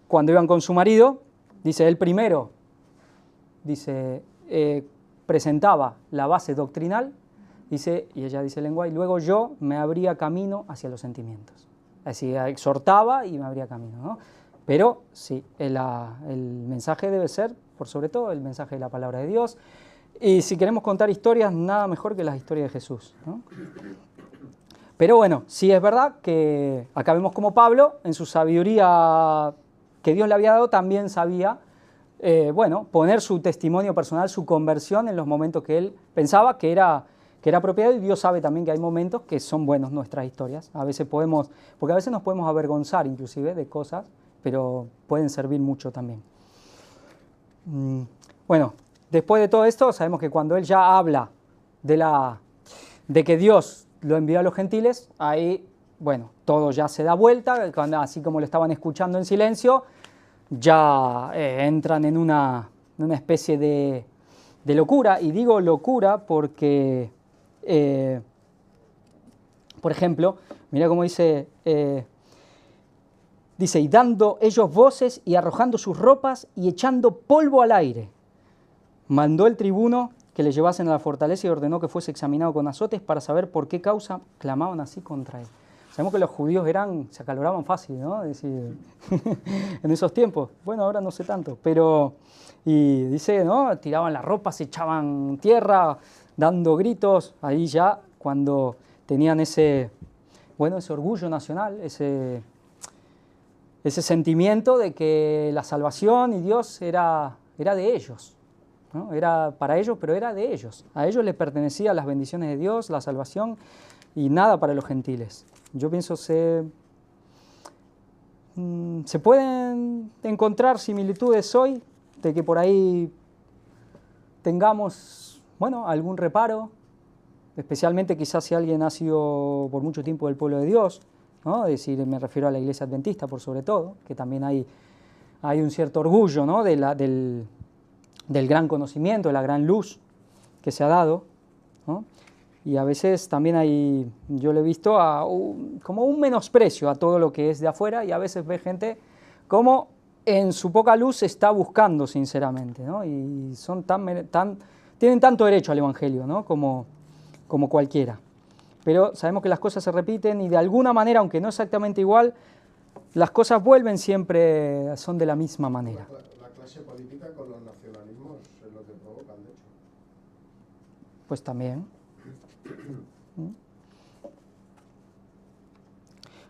cuando iban con su marido, dice, él primero, dice, presentaba la base doctrinal, dice, y ella dice Ellen White, luego yo me abría camino hacia los sentimientos. Es decir, exhortaba y me abría camino, ¿no? Pero sí, el mensaje debe ser, por sobre todo, el mensaje de la palabra de Dios. Y si queremos contar historias, nada mejor que las historias de Jesús, ¿no? Pero bueno, sí es verdad que acá vemos como Pablo, en su sabiduría que Dios le había dado, también sabía, poner su testimonio personal, su conversión en los momentos que él pensaba que era apropiado, y Dios sabe también que hay momentos que son buenos nuestras historias. A veces porque a veces nos podemos avergonzar inclusive de cosas, pero pueden servir mucho también. Bueno, después de todo esto, sabemos que cuando él ya habla de que Dios lo envió a los gentiles, ahí, bueno, todo ya se da vuelta, así como lo estaban escuchando en silencio, ya entran en una especie de locura. Y digo locura porque, por ejemplo, mira cómo dice, y dando ellos voces y arrojando sus ropas y echando polvo al aire, mandó el tribuno que le llevasen a la fortaleza y ordenó que fuese examinado con azotes para saber por qué causa clamaban así contra él. Sabemos que los judíos se acaloraban fácil, ¿no? Es decir, en esos tiempos. Bueno, ahora no sé tanto, pero, y dice, ¿no?, tiraban la ropa, se echaban tierra, dando gritos. Ahí ya, cuando tenían ese orgullo nacional, ese sentimiento de que la salvación y Dios era de ellos, ¿no? Era para ellos, pero era de ellos. A ellos les pertenecían las bendiciones de Dios, la salvación, y nada para los gentiles. Yo pienso se pueden encontrar similitudes hoy, de que por ahí tengamos, algún reparo, especialmente quizás si alguien ha sido por mucho tiempo del pueblo de Dios, ¿no? Es decir, me refiero a la iglesia adventista por sobre todo, que también hay un cierto orgullo, ¿no?, del gran conocimiento, de la gran luz que se ha dado, ¿no? Y a veces también yo lo he visto como un menosprecio a todo lo que es de afuera, y a veces ve gente como en su poca luz está buscando sinceramente, ¿no? Y tienen tanto derecho al evangelio, ¿no?, como cualquiera. Pero sabemos que las cosas se repiten y de alguna manera, aunque no exactamente igual, las cosas vuelven siempre, son de la misma manera. La clase política con los nacionalismos es lo que provocan, de hecho. Pues también.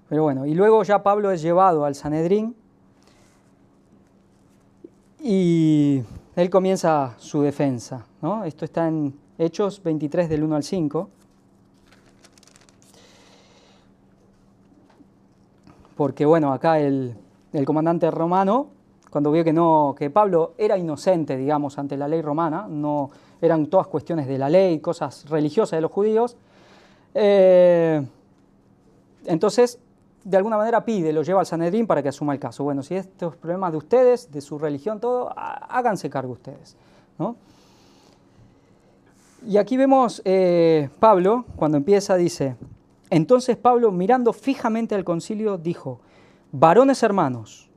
Pero bueno, y luego ya Pablo es llevado al Sanedrín y él comienza su defensa, ¿no? Esto está en Hechos 23 del 1 al 5. Porque acá el comandante romano, cuando vio que Pablo era inocente, digamos, ante la ley romana, no eran todas cuestiones de la ley, cosas religiosas de los judíos, entonces de alguna manera lo lleva al Sanedrín para que asuma el caso. Bueno, si estos problemas de ustedes, de su religión, todo, háganse cargo ustedes, ¿no? Y aquí vemos Pablo, cuando empieza, dice: entonces Pablo, mirando fijamente al concilio, dijo: varones hermanos,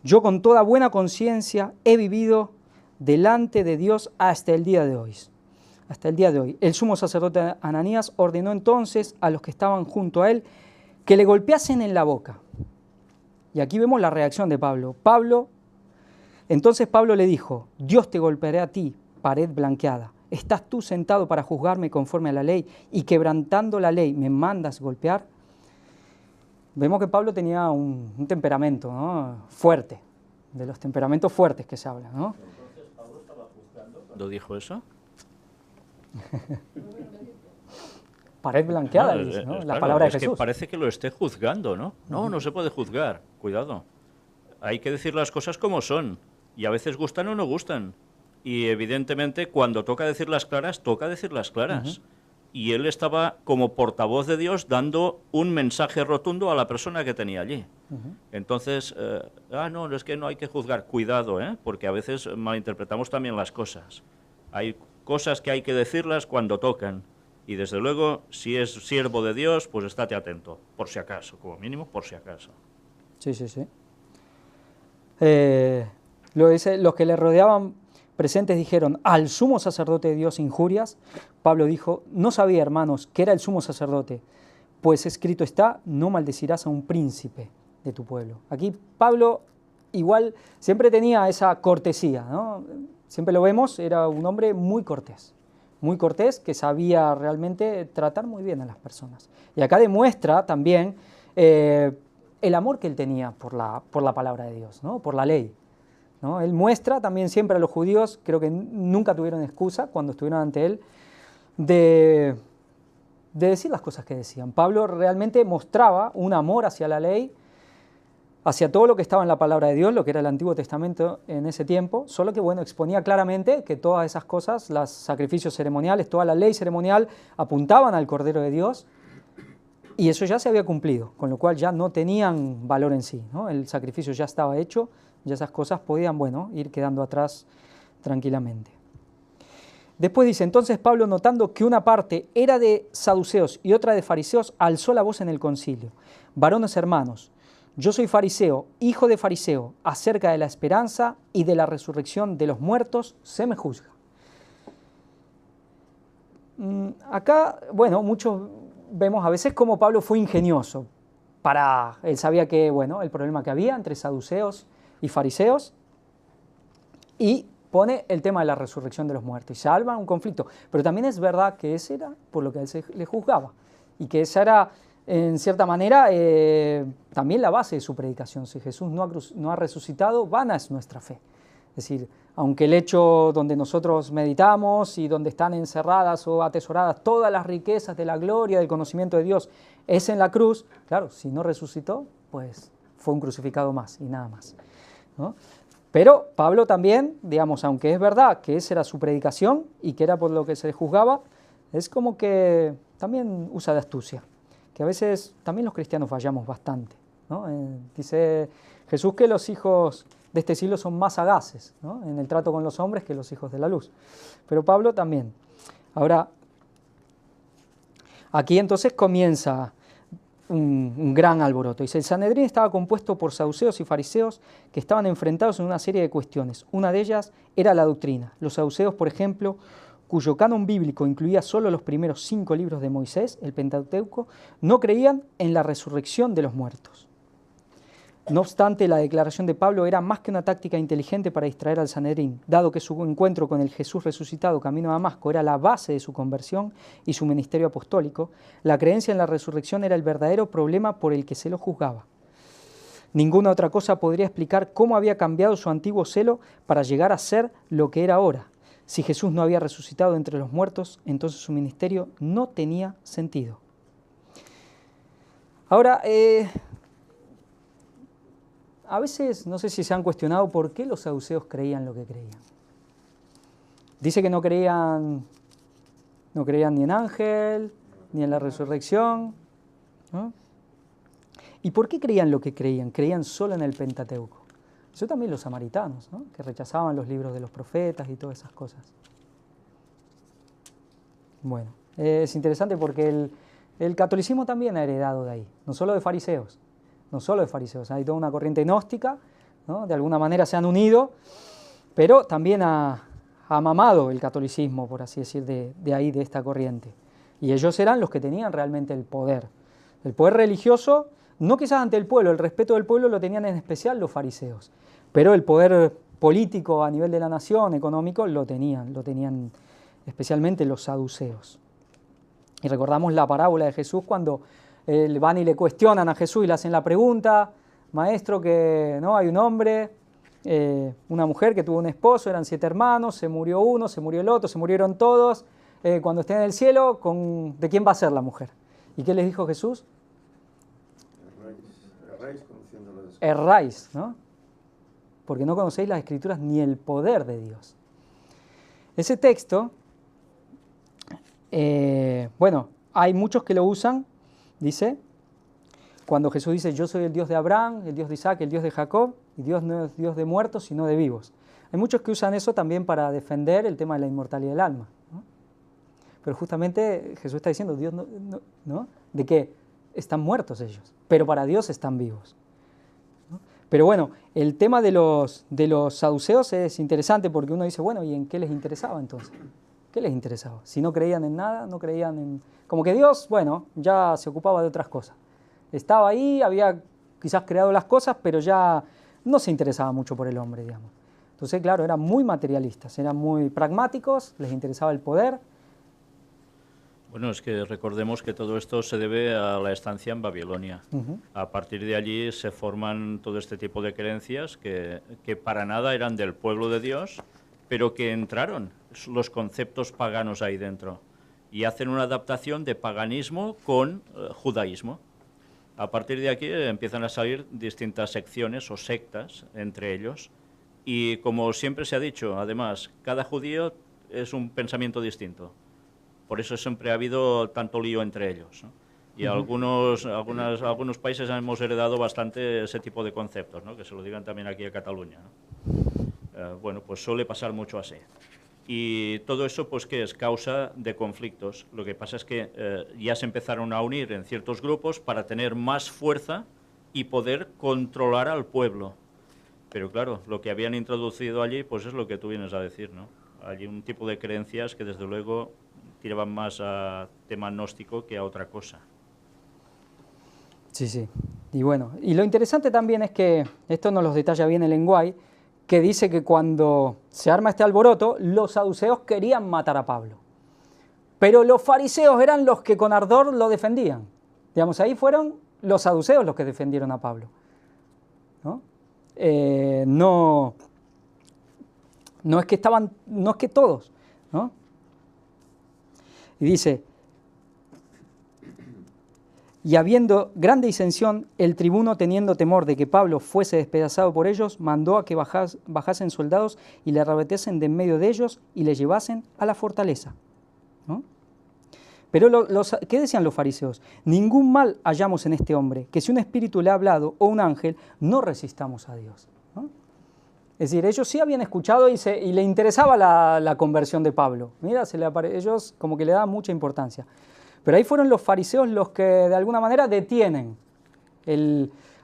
yo con toda buena conciencia he vivido delante de Dios hasta el día de hoy. Hasta el día de hoy. El sumo sacerdote Ananías ordenó entonces a los que estaban junto a él que le golpeasen en la boca. Y aquí vemos la reacción de Pablo. Entonces Pablo le dijo: Dios te golpeará a ti, pared blanqueada. ¿Estás tú sentado para juzgarme conforme a la ley y quebrantando la ley me mandas golpear? Vemos que Pablo tenía un temperamento, ¿no?, fuerte, de los temperamentos fuertes que se habla, ¿no? Entonces Pablo estaba juzgando cuando dijo eso. pared blanqueada, No, dice, ¿no? La claro, palabra de es Jesús. que parece que lo esté juzgando, ¿no? No, no se puede juzgar, cuidado. Hay que decir las cosas como son, y a veces gustan o no gustan. Y evidentemente cuando toca decirlas claras, toca decirlas claras. Y él estaba como portavoz de Dios dando un mensaje rotundo a la persona que tenía allí. Entonces, no, es que no hay que juzgar. Cuidado, porque a veces malinterpretamos también las cosas. Hay cosas que hay que decirlas cuando tocan. Y desde luego, si es siervo de Dios, pues estate atento, por si acaso, como mínimo, por si acaso. Sí, sí, sí. Los que le rodeaban presentes dijeron: al sumo sacerdote de Dios injurias. Pablo dijo: no sabía, hermanos, que era el sumo sacerdote, pues escrito está: no maldecirás a un príncipe de tu pueblo. Aquí Pablo igual siempre tenía esa cortesía, ¿no? Siempre lo vemos, era un hombre muy cortés, que sabía realmente tratar muy bien a las personas. Y acá demuestra también el amor que él tenía por la palabra de Dios, ¿no? Por la ley, ¿no? Él muestra también siempre a los judíos, creo que nunca tuvieron excusa cuando estuvieron ante él, de decir las cosas que decían. Pablo realmente mostraba un amor hacia la ley, hacia todo lo que estaba en la palabra de Dios, lo que era el Antiguo Testamento en ese tiempo, solo que bueno, exponía claramente que todas esas cosas, los sacrificios ceremoniales, toda la ley ceremonial, apuntaban al Cordero de Dios, y eso ya se había cumplido, con lo cual ya no tenían valor en sí, ¿no? El sacrificio ya estaba hecho, ya esas cosas podían, bueno, ir quedando atrás tranquilamente. Después dice: entonces Pablo, notando que una parte era de saduceos y otra de fariseos, alzó la voz en el concilio: varones hermanos, yo soy fariseo, hijo de fariseo, acerca de la esperanza y de la resurrección de los muertos se me juzga. Acá, bueno, muchos vemos a veces cómo Pablo fue ingenioso. Él sabía que, bueno, el problema que había entre saduceos y fariseos, y pone el tema de la resurrección de los muertos y salva un conflicto. Pero también es verdad que ese era por lo que a él se le juzgaba, y que esa era, en cierta manera, también la base de su predicación. Si Jesús no ha resucitado, vana es nuestra fe. Es decir, aunque el hecho donde nosotros meditamos y donde están encerradas o atesoradas todas las riquezas de la gloria, del conocimiento de Dios, es en la cruz, claro, si no resucitó, pues fue un crucificado más y nada más, ¿no? Pero Pablo también, digamos, aunque es verdad que esa era su predicación y que era por lo que se le juzgaba, es como que también usa de astucia, que a veces también los cristianos fallamos bastante, ¿no? Dice Jesús que los hijos de este siglo son más sagaces, ¿no?, en el trato con los hombres que los hijos de la luz. Pero Pablo también. Ahora, aquí entonces comienza un gran alboroto. Dice: el Sanedrín estaba compuesto por saduceos y fariseos que estaban enfrentados en una serie de cuestiones. Una de ellas era la doctrina. Los saduceos, por ejemplo, cuyo canon bíblico incluía solo los primeros 5 libros de Moisés, el Pentateuco, no creían en la resurrección de los muertos. No obstante, la declaración de Pablo era más que una táctica inteligente para distraer al Sanedrín, dado que su encuentro con el Jesús resucitado camino a Damasco era la base de su conversión y su ministerio apostólico. La creencia en la resurrección era el verdadero problema por el que se lo juzgaba. Ninguna otra cosa podría explicar cómo había cambiado su antiguo celo para llegar a ser lo que era ahora. Si Jesús no había resucitado entre los muertos, entonces su ministerio no tenía sentido. Ahora, a veces, no sé si se han cuestionado por qué los saduceos creían lo que creían. Dice que no creían ni en ángel, ni en la resurrección, ¿no? ¿Y por qué creían lo que creían? Creían solo en el Pentateuco. Eso también los samaritanos, ¿no?, que rechazaban los libros de los profetas y todas esas cosas. Bueno, es interesante porque el catolicismo también ha heredado de ahí, no solo de fariseos. Hay toda una corriente gnóstica, ¿no? De alguna manera se han unido, pero también ha mamado el catolicismo, por así decir, de ahí, de esta corriente. Y ellos eran los que tenían realmente el poder religioso, no quizás ante el pueblo, el respeto del pueblo lo tenían en especial los fariseos, pero el poder político a nivel de la nación, económico, lo tenían especialmente los saduceos. Y recordamos la parábola de Jesús cuando van y le cuestionan a Jesús y le hacen la pregunta: maestro, que no hay un hombre, una mujer que tuvo un esposo, eran 7 hermanos, se murió uno, se murió el otro, se murieron todos, cuando esté en el cielo, ¿de quién va a ser la mujer? ¿Y qué les dijo Jesús? Erráis conociendo las Escrituras. Erráis, ¿no? Porque no conocéis las Escrituras ni el poder de Dios. Ese texto, bueno, hay muchos que lo usan, dice, cuando Jesús dice, yo soy el Dios de Abraham, el Dios de Isaac, el Dios de Jacob, y Dios no es Dios de muertos, sino de vivos. Hay muchos que usan eso también para defender el tema de la inmortalidad del alma, ¿no? Pero justamente Jesús está diciendo, Dios ¿no? De que están muertos ellos, pero para Dios están vivos, ¿no? Pero bueno, el tema de los saduceos es interesante porque uno dice, bueno, ¿y en qué les interesaba entonces? ¿Qué les interesaba? Si no creían en nada, no creían en... Como que Dios, bueno, ya se ocupaba de otras cosas. Estaba ahí, había quizás creado las cosas, pero ya no se interesaba mucho por el hombre, digamos. Entonces, claro, eran muy materialistas, eran muy pragmáticos, les interesaba el poder. Bueno, es que recordemos que todo esto se debe a la estancia en Babilonia. A partir de allí se forman todo este tipo de creencias que para nada eran del pueblo de Dios, pero que entraron los conceptos paganos ahí dentro y hacen una adaptación de paganismo con judaísmo. A partir de aquí empiezan a salir distintas secciones o sectas entre ellos y, como siempre se ha dicho, además, cada judío es un pensamiento distinto. Por eso siempre ha habido tanto lío entre ellos, ¿no? Y algunos países hemos heredado bastante ese tipo de conceptos, ¿no? Que se lo digan también aquí a Cataluña, ¿no? Bueno, pues suele pasar mucho así. Y todo eso, pues, ¿qué es? Causa de conflictos. Lo que pasa es que ya se empezaron a unir en ciertos grupos para tener más fuerza y poder controlar al pueblo. Pero claro, lo que habían introducido allí, pues es lo que tú vienes a decir, ¿no? Hay un tipo de creencias que desde luego tiraban más a tema gnóstico que a otra cosa. Sí, sí. Y bueno, y lo interesante también es que, esto nos lo detalla bien el lenguaje, que dice que cuando se arma este alboroto, los saduceos querían matar a Pablo. Pero los fariseos eran los que con ardor lo defendían. Digamos, ahí fueron los saduceos los que defendieron a Pablo, ¿no? No es que todos, ¿no? Y dice, y habiendo grande disensión, el tribuno, teniendo temor de que Pablo fuese despedazado por ellos, mandó a que bajasen soldados y le arrebatasen de en medio de ellos y le llevasen a la fortaleza, ¿no? Pero ¿qué decían los fariseos? Ningún mal hallamos en este hombre, que si un espíritu le ha hablado o un ángel, no resistamos a Dios, ¿no? Es decir, ellos sí habían escuchado y le interesaba la conversión de Pablo. Mira, ellos como que le daban mucha importancia. Pero ahí fueron los fariseos los que de alguna manera detienen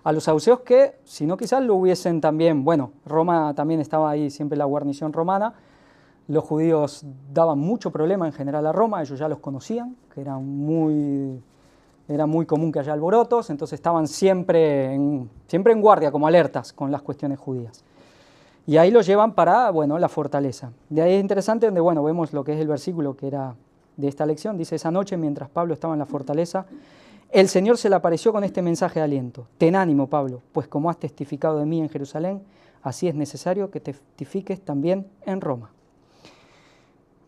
a los saduceos que, si no quizás lo hubiesen también, bueno, Roma también estaba ahí siempre la guarnición romana, los judíos daban mucho problema en general a Roma, ellos ya los conocían, que era muy común que haya alborotos, entonces estaban siempre en guardia, como alertas con las cuestiones judías. Y ahí los llevan para, bueno, la fortaleza. De ahí es interesante donde, bueno, vemos lo que es el versículo que era de esta lección. Dice, esa noche, mientras Pablo estaba en la fortaleza, el Señor se le apareció con este mensaje de aliento. Ten ánimo, Pablo, pues como has testificado de mí en Jerusalén, así es necesario que testifiques también en Roma.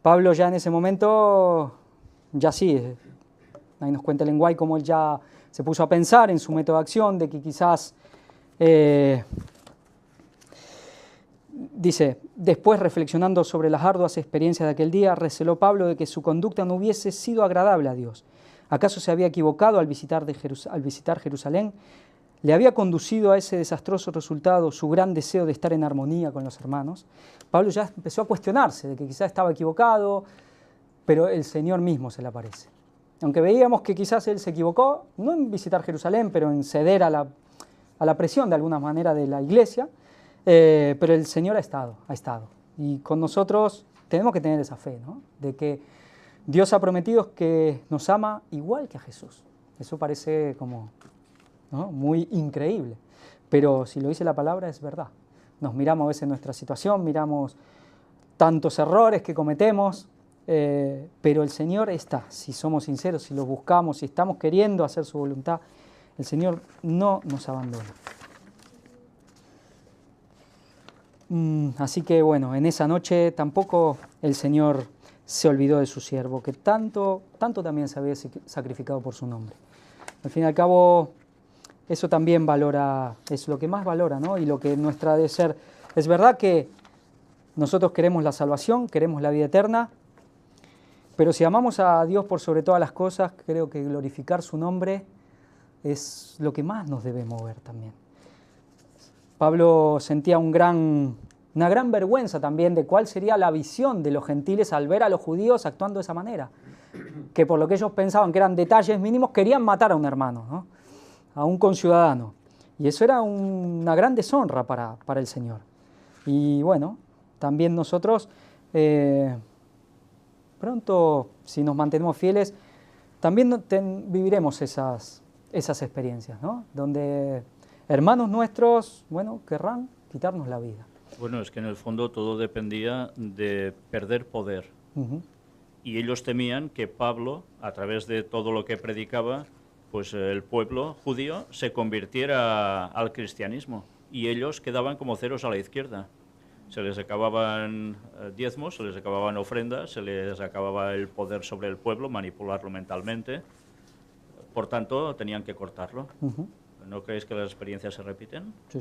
Pablo ya en ese momento, ya sí, ahí nos cuenta el lenguaje cómo él ya se puso a pensar en su método de acción, de que quizás... Dice, después reflexionando sobre las arduas experiencias de aquel día, receló Pablo de que su conducta no hubiese sido agradable a Dios. ¿Acaso se había equivocado al visitar Jerusalén? ¿Le había conducido a ese desastroso resultado su gran deseo de estar en armonía con los hermanos? Pablo ya empezó a cuestionarse de que quizás estaba equivocado, pero el Señor mismo se le aparece. Aunque veíamos que quizás él se equivocó, no en visitar Jerusalén, pero en ceder a la presión de alguna manera de la iglesia, pero el Señor ha estado. Y con nosotros tenemos que tener esa fe, ¿no? De que Dios ha prometido que nos ama igual que a Jesús. Eso parece como, ¿no?, muy increíble, pero si lo dice la palabra es verdad. Nos miramos a veces nuestra situación, miramos tantos errores que cometemos, pero el Señor está. Si somos sinceros, si lo buscamos, si estamos queriendo hacer su voluntad, el Señor no nos abandona. Así que bueno, en esa noche tampoco el Señor se olvidó de su siervo, que tanto también se había sacrificado por su nombre. Al fin y al cabo, eso también valora, es lo que más valora, ¿no? Y lo que nuestra debe ser. Es verdad que nosotros queremos la salvación, queremos la vida eterna, pero si amamos a Dios por sobre todas las cosas, creo que glorificar su nombre es lo que más nos debe mover también. Pablo sentía una gran vergüenza también de cuál sería la visión de los gentiles al ver a los judíos actuando de esa manera, que por lo que ellos pensaban que eran detalles mínimos, querían matar a un hermano, ¿no? A un conciudadano. Y eso era una gran deshonra para el Señor. Y bueno, también nosotros, pronto, si nos mantenemos fieles, también viviremos esas experiencias, ¿no? Donde hermanos nuestros, bueno, querrán quitarnos la vida. Bueno, es que en el fondo todo dependía de perder poder. Y ellos temían que Pablo, a través de todo lo que predicaba, pues el pueblo judío se convirtiera al cristianismo y ellos quedaban como ceros a la izquierda. Se les acababan diezmos, se les acababan ofrendas, se les acababa el poder sobre el pueblo, manipularlo mentalmente. Por tanto, tenían que cortarlo. ¿No creéis que las experiencias se repiten? Sí.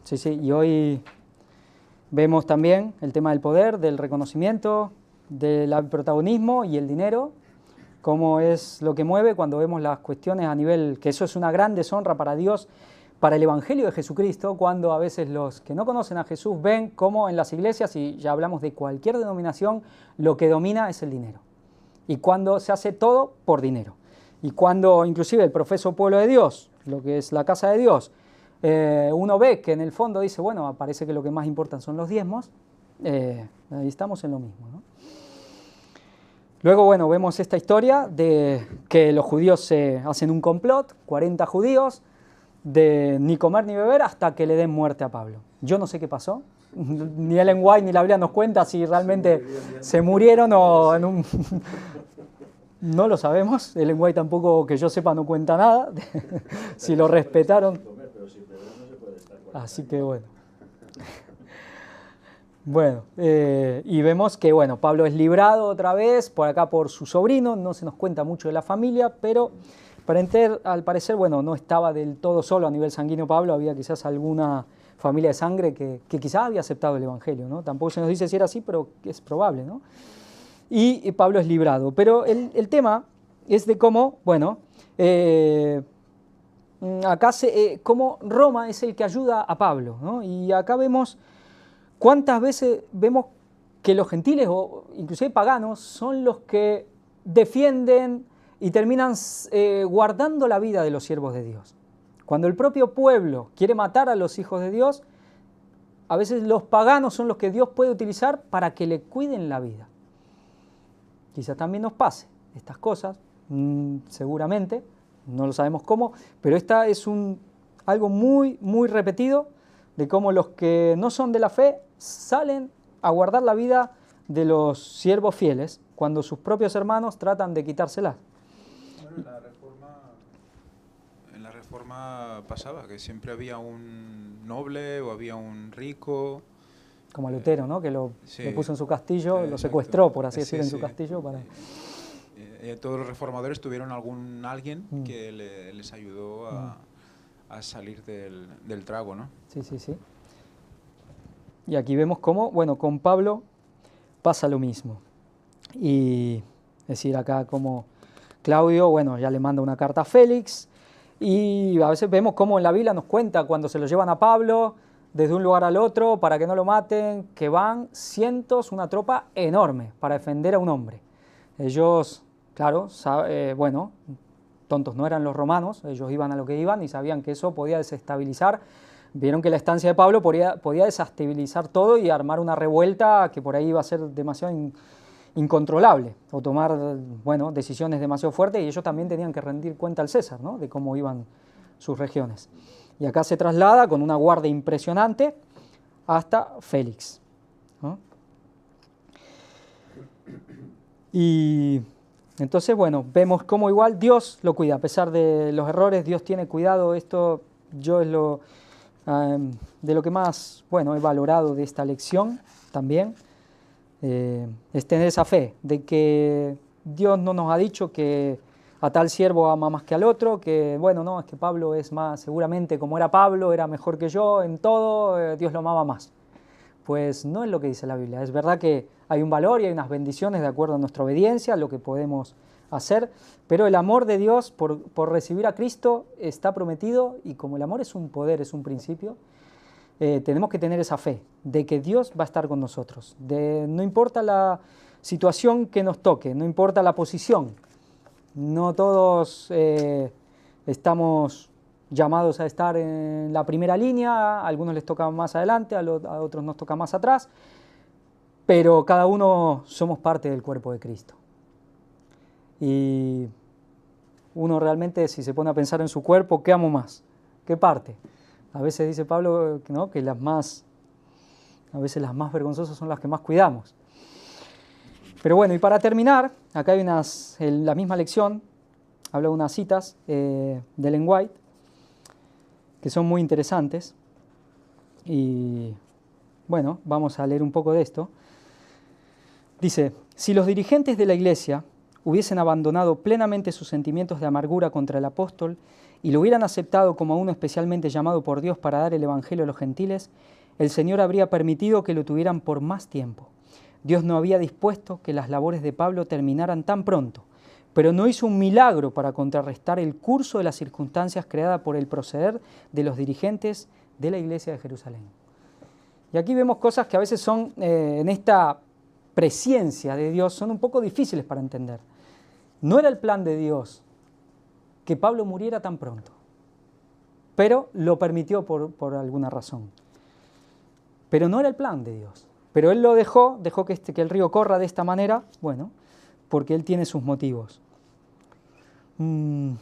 Sí, y hoy vemos también el tema del poder, del reconocimiento, del protagonismo y el dinero, cómo es lo que mueve cuando vemos las cuestiones a nivel, que eso es una gran deshonra para Dios, para el Evangelio de Jesucristo, cuando a veces los que no conocen a Jesús ven cómo en las iglesias, y ya hablamos de cualquier denominación, lo que domina es el dinero. Y cuando se hace todo por dinero. Y cuando inclusive el profeso pueblo de Dios, lo que es la casa de Dios, uno ve que en el fondo dice, bueno, parece que lo que más importan son los diezmos, ahí estamos en lo mismo, ¿no? Luego, bueno, vemos esta historia de que los judíos se hacen un complot, 40 judíos, de ni comer ni beber hasta que le den muerte a Pablo. Yo no sé qué pasó, ni Ellen White ni la Biblia nos cuenta si realmente se murieron o en un... No lo sabemos, Ellen White tampoco, que yo sepa, no cuenta nada, si lo respetaron. Así que bueno. Bueno, y vemos que bueno, Pablo es librado otra vez, por acá por su sobrino, no se nos cuenta mucho de la familia, pero al parecer, bueno, no estaba del todo solo a nivel sanguíneo Pablo, había quizás alguna familia de sangre que quizás había aceptado el Evangelio, ¿no? Tampoco se nos dice si era así, pero es probable, ¿no? Y Pablo es librado. Pero el tema es de cómo, bueno, acá cómo Roma es el que ayuda a Pablo, ¿no? Y acá vemos cuántas veces vemos que los gentiles o inclusive paganos son los que defienden y terminan guardando la vida de los siervos de Dios. Cuando el propio pueblo quiere matar a los hijos de Dios, a veces los paganos son los que Dios puede utilizar para que le cuiden la vida. Quizás también nos pase estas cosas, seguramente, no lo sabemos cómo, pero esta es algo muy, muy repetido de cómo los que no son de la fe salen a guardar la vida de los siervos fieles cuando sus propios hermanos tratan de quitárselas. Bueno, en la reforma pasaba que siempre había un noble o había un rico. Como a Lutero, ¿no? Que lo puso en su castillo, lo exacto. Secuestró, por así decirlo, en su castillo. Para... Todos los reformadores tuvieron alguien que les ayudó a salir del trago, ¿no? Sí. Y aquí vemos cómo, bueno, con Pablo pasa lo mismo. Y es decir, acá como Claudio, bueno, ya le manda una carta a Félix, y a veces vemos cómo en la Biblia nos cuenta cuando se lo llevan a Pablo desde un lugar al otro para que no lo maten, que van cientos, una tropa enorme para defender a un hombre. Ellos, claro, bueno, tontos no eran los romanos, ellos iban a lo que iban y sabían que eso podía desestabilizar. Vieron que la estancia de Pablo podía desestabilizar todo y armar una revuelta que por ahí iba a ser demasiado incontrolable o tomar, bueno, decisiones demasiado fuertes, y ellos también tenían que rendir cuenta al César, ¿no? De cómo iban sus regiones. Y acá se traslada con una guardia impresionante hasta Félix, ¿no? Y entonces, bueno, vemos cómo igual Dios lo cuida, a pesar de los errores, Dios tiene cuidado. Esto yo es de lo que más, bueno, he valorado de esta lección, también, es tener esa fe de que Dios no nos ha dicho que a tal siervo ama más que al otro, que bueno, no, es que Pablo es más, seguramente como era Pablo, era mejor que yo en todo, Dios lo amaba más. Pues no es lo que dice la Biblia. Es verdad que hay un valor y hay unas bendiciones de acuerdo a nuestra obediencia, lo que podemos hacer, pero el amor de Dios por recibir a Cristo está prometido, y como el amor es un poder, es un principio, tenemos que tener esa fe de que Dios va a estar con nosotros. No importa la situación que nos toque, no importa la posición, no todos estamos llamados a estar en la primera línea, a algunos les toca más adelante, a otros nos toca más atrás, pero cada uno somos parte del cuerpo de Cristo. Y uno realmente, si se pone a pensar en su cuerpo, ¿qué amo más? ¿Qué parte? A veces dice Pablo, ¿no?, que a veces las más vergonzosas son las que más cuidamos. Pero bueno, y para terminar, acá hay en la misma lección, habla de unas citas de Ellen White, que son muy interesantes, y bueno, vamos a leer un poco de esto. Dice: si los dirigentes de la Iglesia hubiesen abandonado plenamente sus sentimientos de amargura contra el apóstol y lo hubieran aceptado como a uno especialmente llamado por Dios para dar el Evangelio a los gentiles, el Señor habría permitido que lo tuvieran por más tiempo. Dios no había dispuesto que las labores de Pablo terminaran tan pronto, pero no hizo un milagro para contrarrestar el curso de las circunstancias creada por el proceder de los dirigentes de la Iglesia de Jerusalén. Y aquí vemos cosas que a veces son, en esta presciencia de Dios, son un poco difíciles para entender. No era el plan de Dios que Pablo muriera tan pronto, pero lo permitió por alguna razón. Pero no era el plan de Dios. Pero Él lo dejó que el río corra de esta manera, bueno, porque Él tiene sus motivos. Y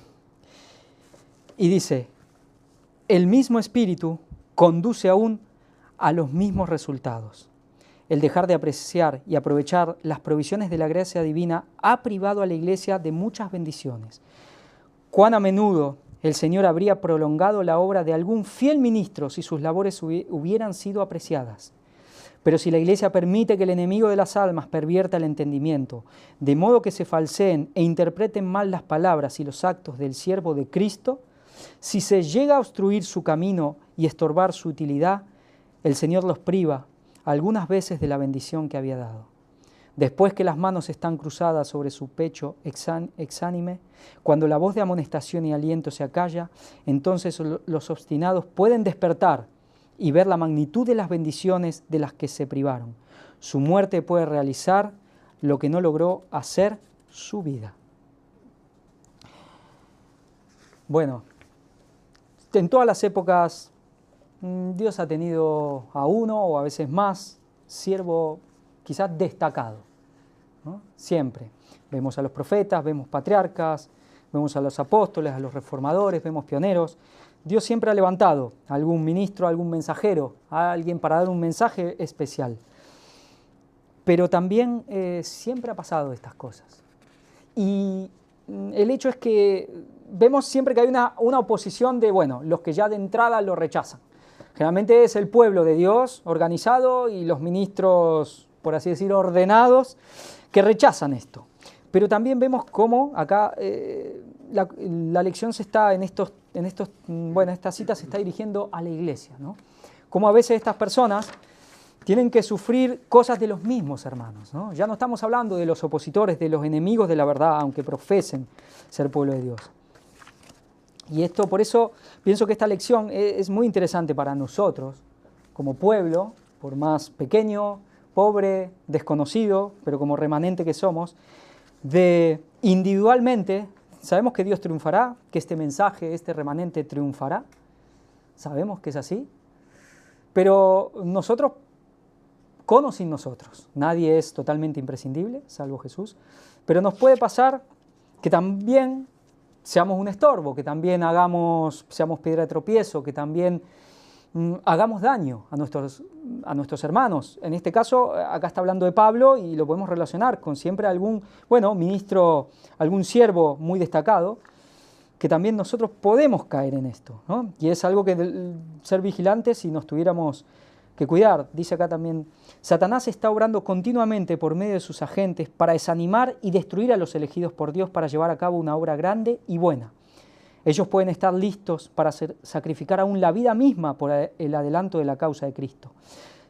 dice: el mismo Espíritu conduce aún a los mismos resultados. El dejar de apreciar y aprovechar las provisiones de la gracia divina ha privado a la Iglesia de muchas bendiciones. Cuán a menudo el Señor habría prolongado la obra de algún fiel ministro si sus labores hubieran sido apreciadas. Pero si la Iglesia permite que el enemigo de las almas pervierta el entendimiento, de modo que se falseen e interpreten mal las palabras y los actos del siervo de Cristo, si se llega a obstruir su camino y estorbar su utilidad, el Señor los priva algunas veces de la bendición que había dado. Después que las manos están cruzadas sobre su pecho exánime, cuando la voz de amonestación y aliento se acalla, entonces los obstinados pueden despertar y ver la magnitud de las bendiciones de las que se privaron. Su muerte puede realizar lo que no logró hacer su vida. Bueno, en todas las épocas Dios ha tenido a uno o a veces más siervo quizás destacado, ¿no? Siempre. Vemos a los profetas, vemos patriarcas, vemos a los apóstoles, a los reformadores, vemos pioneros. Dios siempre ha levantado a algún ministro, a algún mensajero, a alguien para dar un mensaje especial. Pero también siempre ha pasado estas cosas. Y el hecho es que vemos siempre que hay una oposición de, bueno, los que ya de entrada lo rechazan. Generalmente es el pueblo de Dios organizado y los ministros, por así decir, ordenados, que rechazan esto. Pero también vemos cómo acá la lección se está esta cita se está dirigiendo a la Iglesia, ¿no? Cómo a veces estas personas tienen que sufrir cosas de los mismos hermanos, ¿no? Ya no estamos hablando de los opositores, de los enemigos de la verdad, aunque profesen ser pueblo de Dios. Y esto, por eso, pienso que esta lección es muy interesante para nosotros, como pueblo, por más pequeño, pobre, desconocido, pero como remanente que somos, de individualmente, sabemos que Dios triunfará, que este mensaje, este remanente triunfará, sabemos que es así, pero nosotros, con o sin nosotros, nadie es totalmente imprescindible, salvo Jesús, pero nos puede pasar que también seamos un estorbo, que también seamos piedra de tropiezo, que también hagamos daño a nuestros hermanos. En este caso, acá está hablando de Pablo y lo podemos relacionar con siempre algún, ministro, algún siervo muy destacado, que también nosotros podemos caer en esto, ¿no? Y es algo que ser vigilantes, si nos tuviéramos que cuidar. Dice acá también, Satanás está obrando continuamente por medio de sus agentes para desanimar y destruir a los elegidos por Dios para llevar a cabo una obra grande y buena. Ellos pueden estar listos para sacrificar aún la vida misma por el adelanto de la causa de Cristo.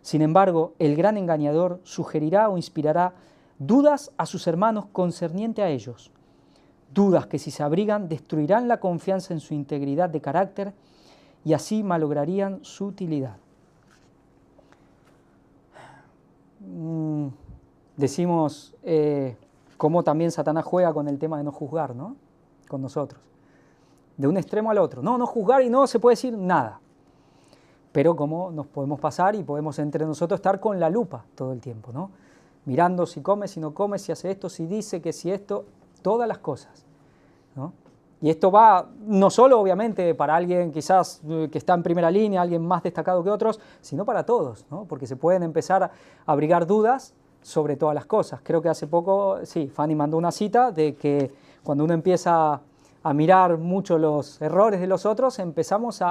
Sin embargo, el gran engañador sugerirá o inspirará dudas a sus hermanos concerniente a ellos. Dudas que, si se abrigan, destruirán la confianza en su integridad de carácter y así malograrían su utilidad. Decimos cómo también Satanás juega con el tema de no juzgar, ¿no? Con nosotros. De un extremo al otro. No juzgar y no se puede decir nada. Pero cómo nos podemos pasar y podemos entre nosotros estar con la lupa todo el tiempo, ¿no? Mirando si come, si no come, si hace esto, si dice que si esto, todas las cosas, ¿no? Y esto va no solo obviamente para alguien quizás que está en primera línea, alguien más destacado que otros, sino para todos, ¿no? Porque se pueden empezar a abrigar dudas sobre todas las cosas. Creo que hace poco, sí, Fanny mandó una cita de que cuando uno empieza a mirar mucho los errores de los otros, empezamos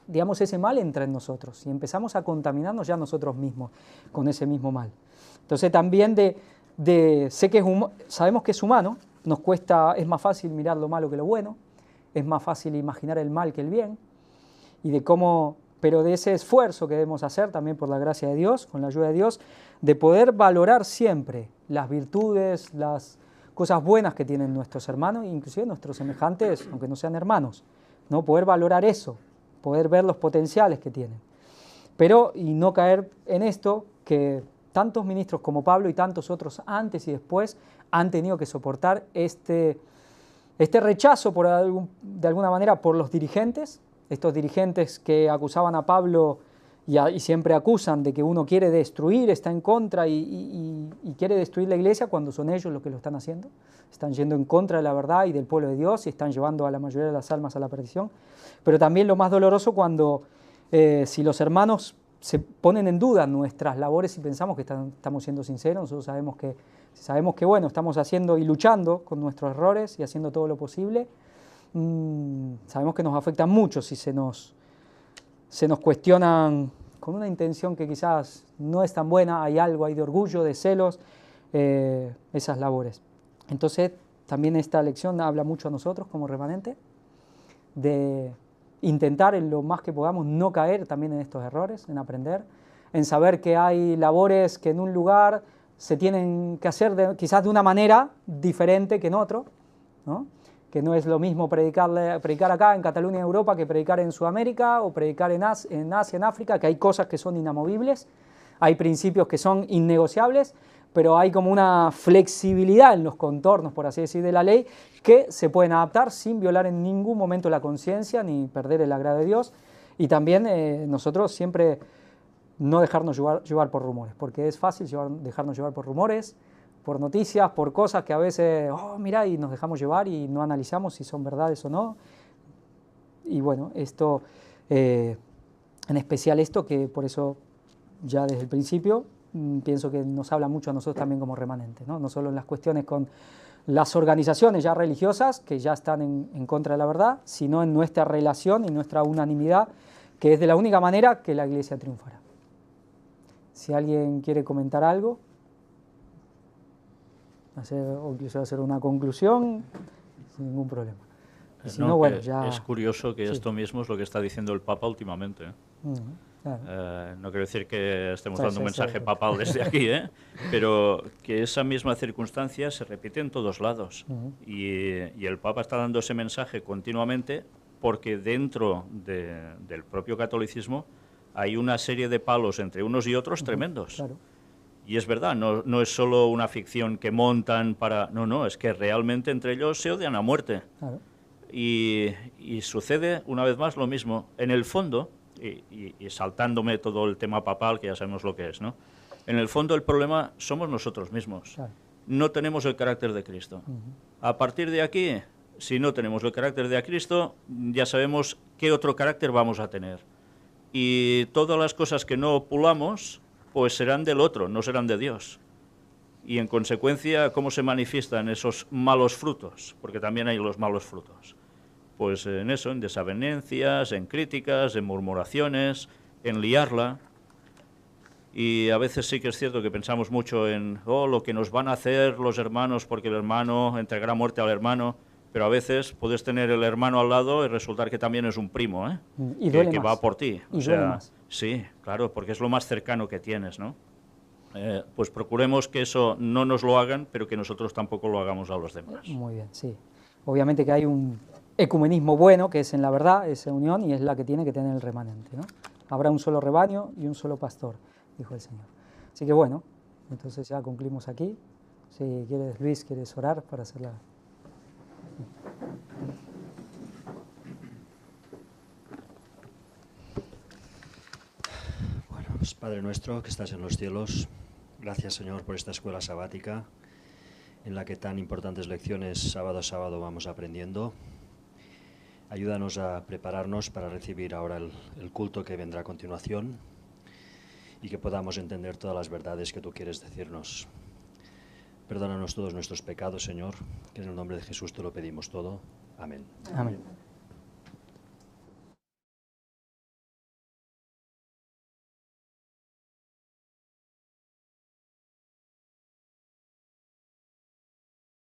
digamos, ese mal entra en nosotros y empezamos a contaminarnos ya nosotros mismos con ese mismo mal. Entonces también sé que sabemos que es humano, nos cuesta, es más fácil mirar lo malo que lo bueno, es más fácil imaginar el mal que el bien, pero de ese esfuerzo que debemos hacer también por la gracia de Dios, con la ayuda de Dios, de poder valorar siempre las virtudes, las cosas buenas que tienen nuestros hermanos, inclusive nuestros semejantes, aunque no sean hermanos, ¿no? Poder valorar eso, poder ver los potenciales que tienen. Pero, y no caer en esto, que tantos ministros como Pablo y tantos otros antes y después han tenido que soportar este rechazo de alguna manera por los dirigentes, estos dirigentes que acusaban a Pablo y siempre acusan de que uno quiere destruir, está en contra y quiere destruir la iglesia cuando son ellos los que lo están haciendo. Están yendo en contra de la verdad y del pueblo de Dios y están llevando a la mayoría de las almas a la perdición. Pero también lo más doloroso cuando si los hermanos se ponen en duda nuestras labores y pensamos que estamos siendo sinceros, nosotros sabemos que bueno, estamos haciendo y luchando con nuestros errores y haciendo todo lo posible, sabemos que nos afectan mucho si se nos cuestionan con una intención que quizás no es tan buena, hay de orgullo, de celos, esas labores. Entonces, también esta lección habla mucho a nosotros como remanente, de intentar en lo más que podamos no caer también en estos errores, en aprender, en saber que hay labores que en un lugar se tienen que hacer quizás de una manera diferente que en otro, ¿no? Que no es lo mismo predicar acá en Cataluña, en Europa, que predicar en Sudamérica o predicar en Asia, en África, que hay cosas que son inamovibles, hay principios que son innegociables, pero hay como una flexibilidad en los contornos, por así decir, de la ley, que se pueden adaptar sin violar en ningún momento la conciencia ni perder el agrado de Dios. Y también nosotros siempre no dejarnos llevar por rumores, porque es fácil dejarnos llevar por rumores, por noticias, por cosas que a veces, mira, y nos dejamos llevar y no analizamos si son verdades o no. Y bueno, esto, en especial esto, que por eso ya desde el principio pienso que nos habla mucho a nosotros también como remanentes, ¿no? No solo en las cuestiones con las organizaciones ya religiosas, que ya están en contra de la verdad, sino en nuestra relación y nuestra unanimidad, que es de la única manera que la Iglesia triunfará. Si alguien quiere comentar algo, o quiso hacer una conclusión, sin ningún problema. Si no, bueno, ya... Es curioso que esto mismo es lo que está diciendo el Papa últimamente. Claro. No quiero decir que estemos dando un mensaje papal desde aquí, pero que esa misma circunstancia se repite en todos lados. Y el Papa está dando ese mensaje continuamente porque dentro del propio catolicismo hay una serie de palos entre unos y otros tremendos. Claro. Y es verdad, no es solo una ficción que montan para... No, es que realmente entre ellos se odian a muerte. Claro. Y sucede una vez más lo mismo. En el fondo, y saltándome todo el tema papal, que ya sabemos lo que es, ¿no? En el fondo el problema somos nosotros mismos. Claro. No tenemos el carácter de Cristo. A partir de aquí, si no tenemos el carácter de Cristo, ya sabemos qué otro carácter vamos a tener. Y todas las cosas que no pulamos, pues serán del otro, no serán de Dios. Y en consecuencia, ¿cómo se manifiestan esos malos frutos? Porque también hay los malos frutos. Pues en eso, en desavenencias, en críticas, en murmuraciones, en liarla. Y a veces sí que es cierto que pensamos mucho en lo que nos van a hacer los hermanos porque el hermano entregará muerte al hermano, pero a veces puedes tener el hermano al lado y resultar que también es un primo, ¿eh? Y duele que más. va por ti. Y duele más. Sí, claro, porque es lo más cercano que tienes, ¿no? Pues procuremos que eso no nos lo hagan, pero que nosotros tampoco lo hagamos a los demás. Muy bien, sí. Obviamente que hay un ecumenismo bueno, que es en la verdad, esa unión, y es la que tiene que tener el remanente, ¿no? Habrá un solo rebaño y un solo pastor, dijo el Señor. Así que bueno, entonces ya concluimos aquí. Si quieres, Luis, ¿quieres orar para hacerla? Bueno, pues Padre nuestro que estás en los cielos, gracias Señor por esta escuela sabática en la que tan importantes lecciones sábado a sábado vamos aprendiendo. Ayúdanos a prepararnos para recibir ahora el culto que vendrá a continuación y que podamos entender todas las verdades que tú quieres decirnos. Perdónanos todos nuestros pecados, Señor, que en el nombre de Jesús te lo pedimos todo. Amén. Amén.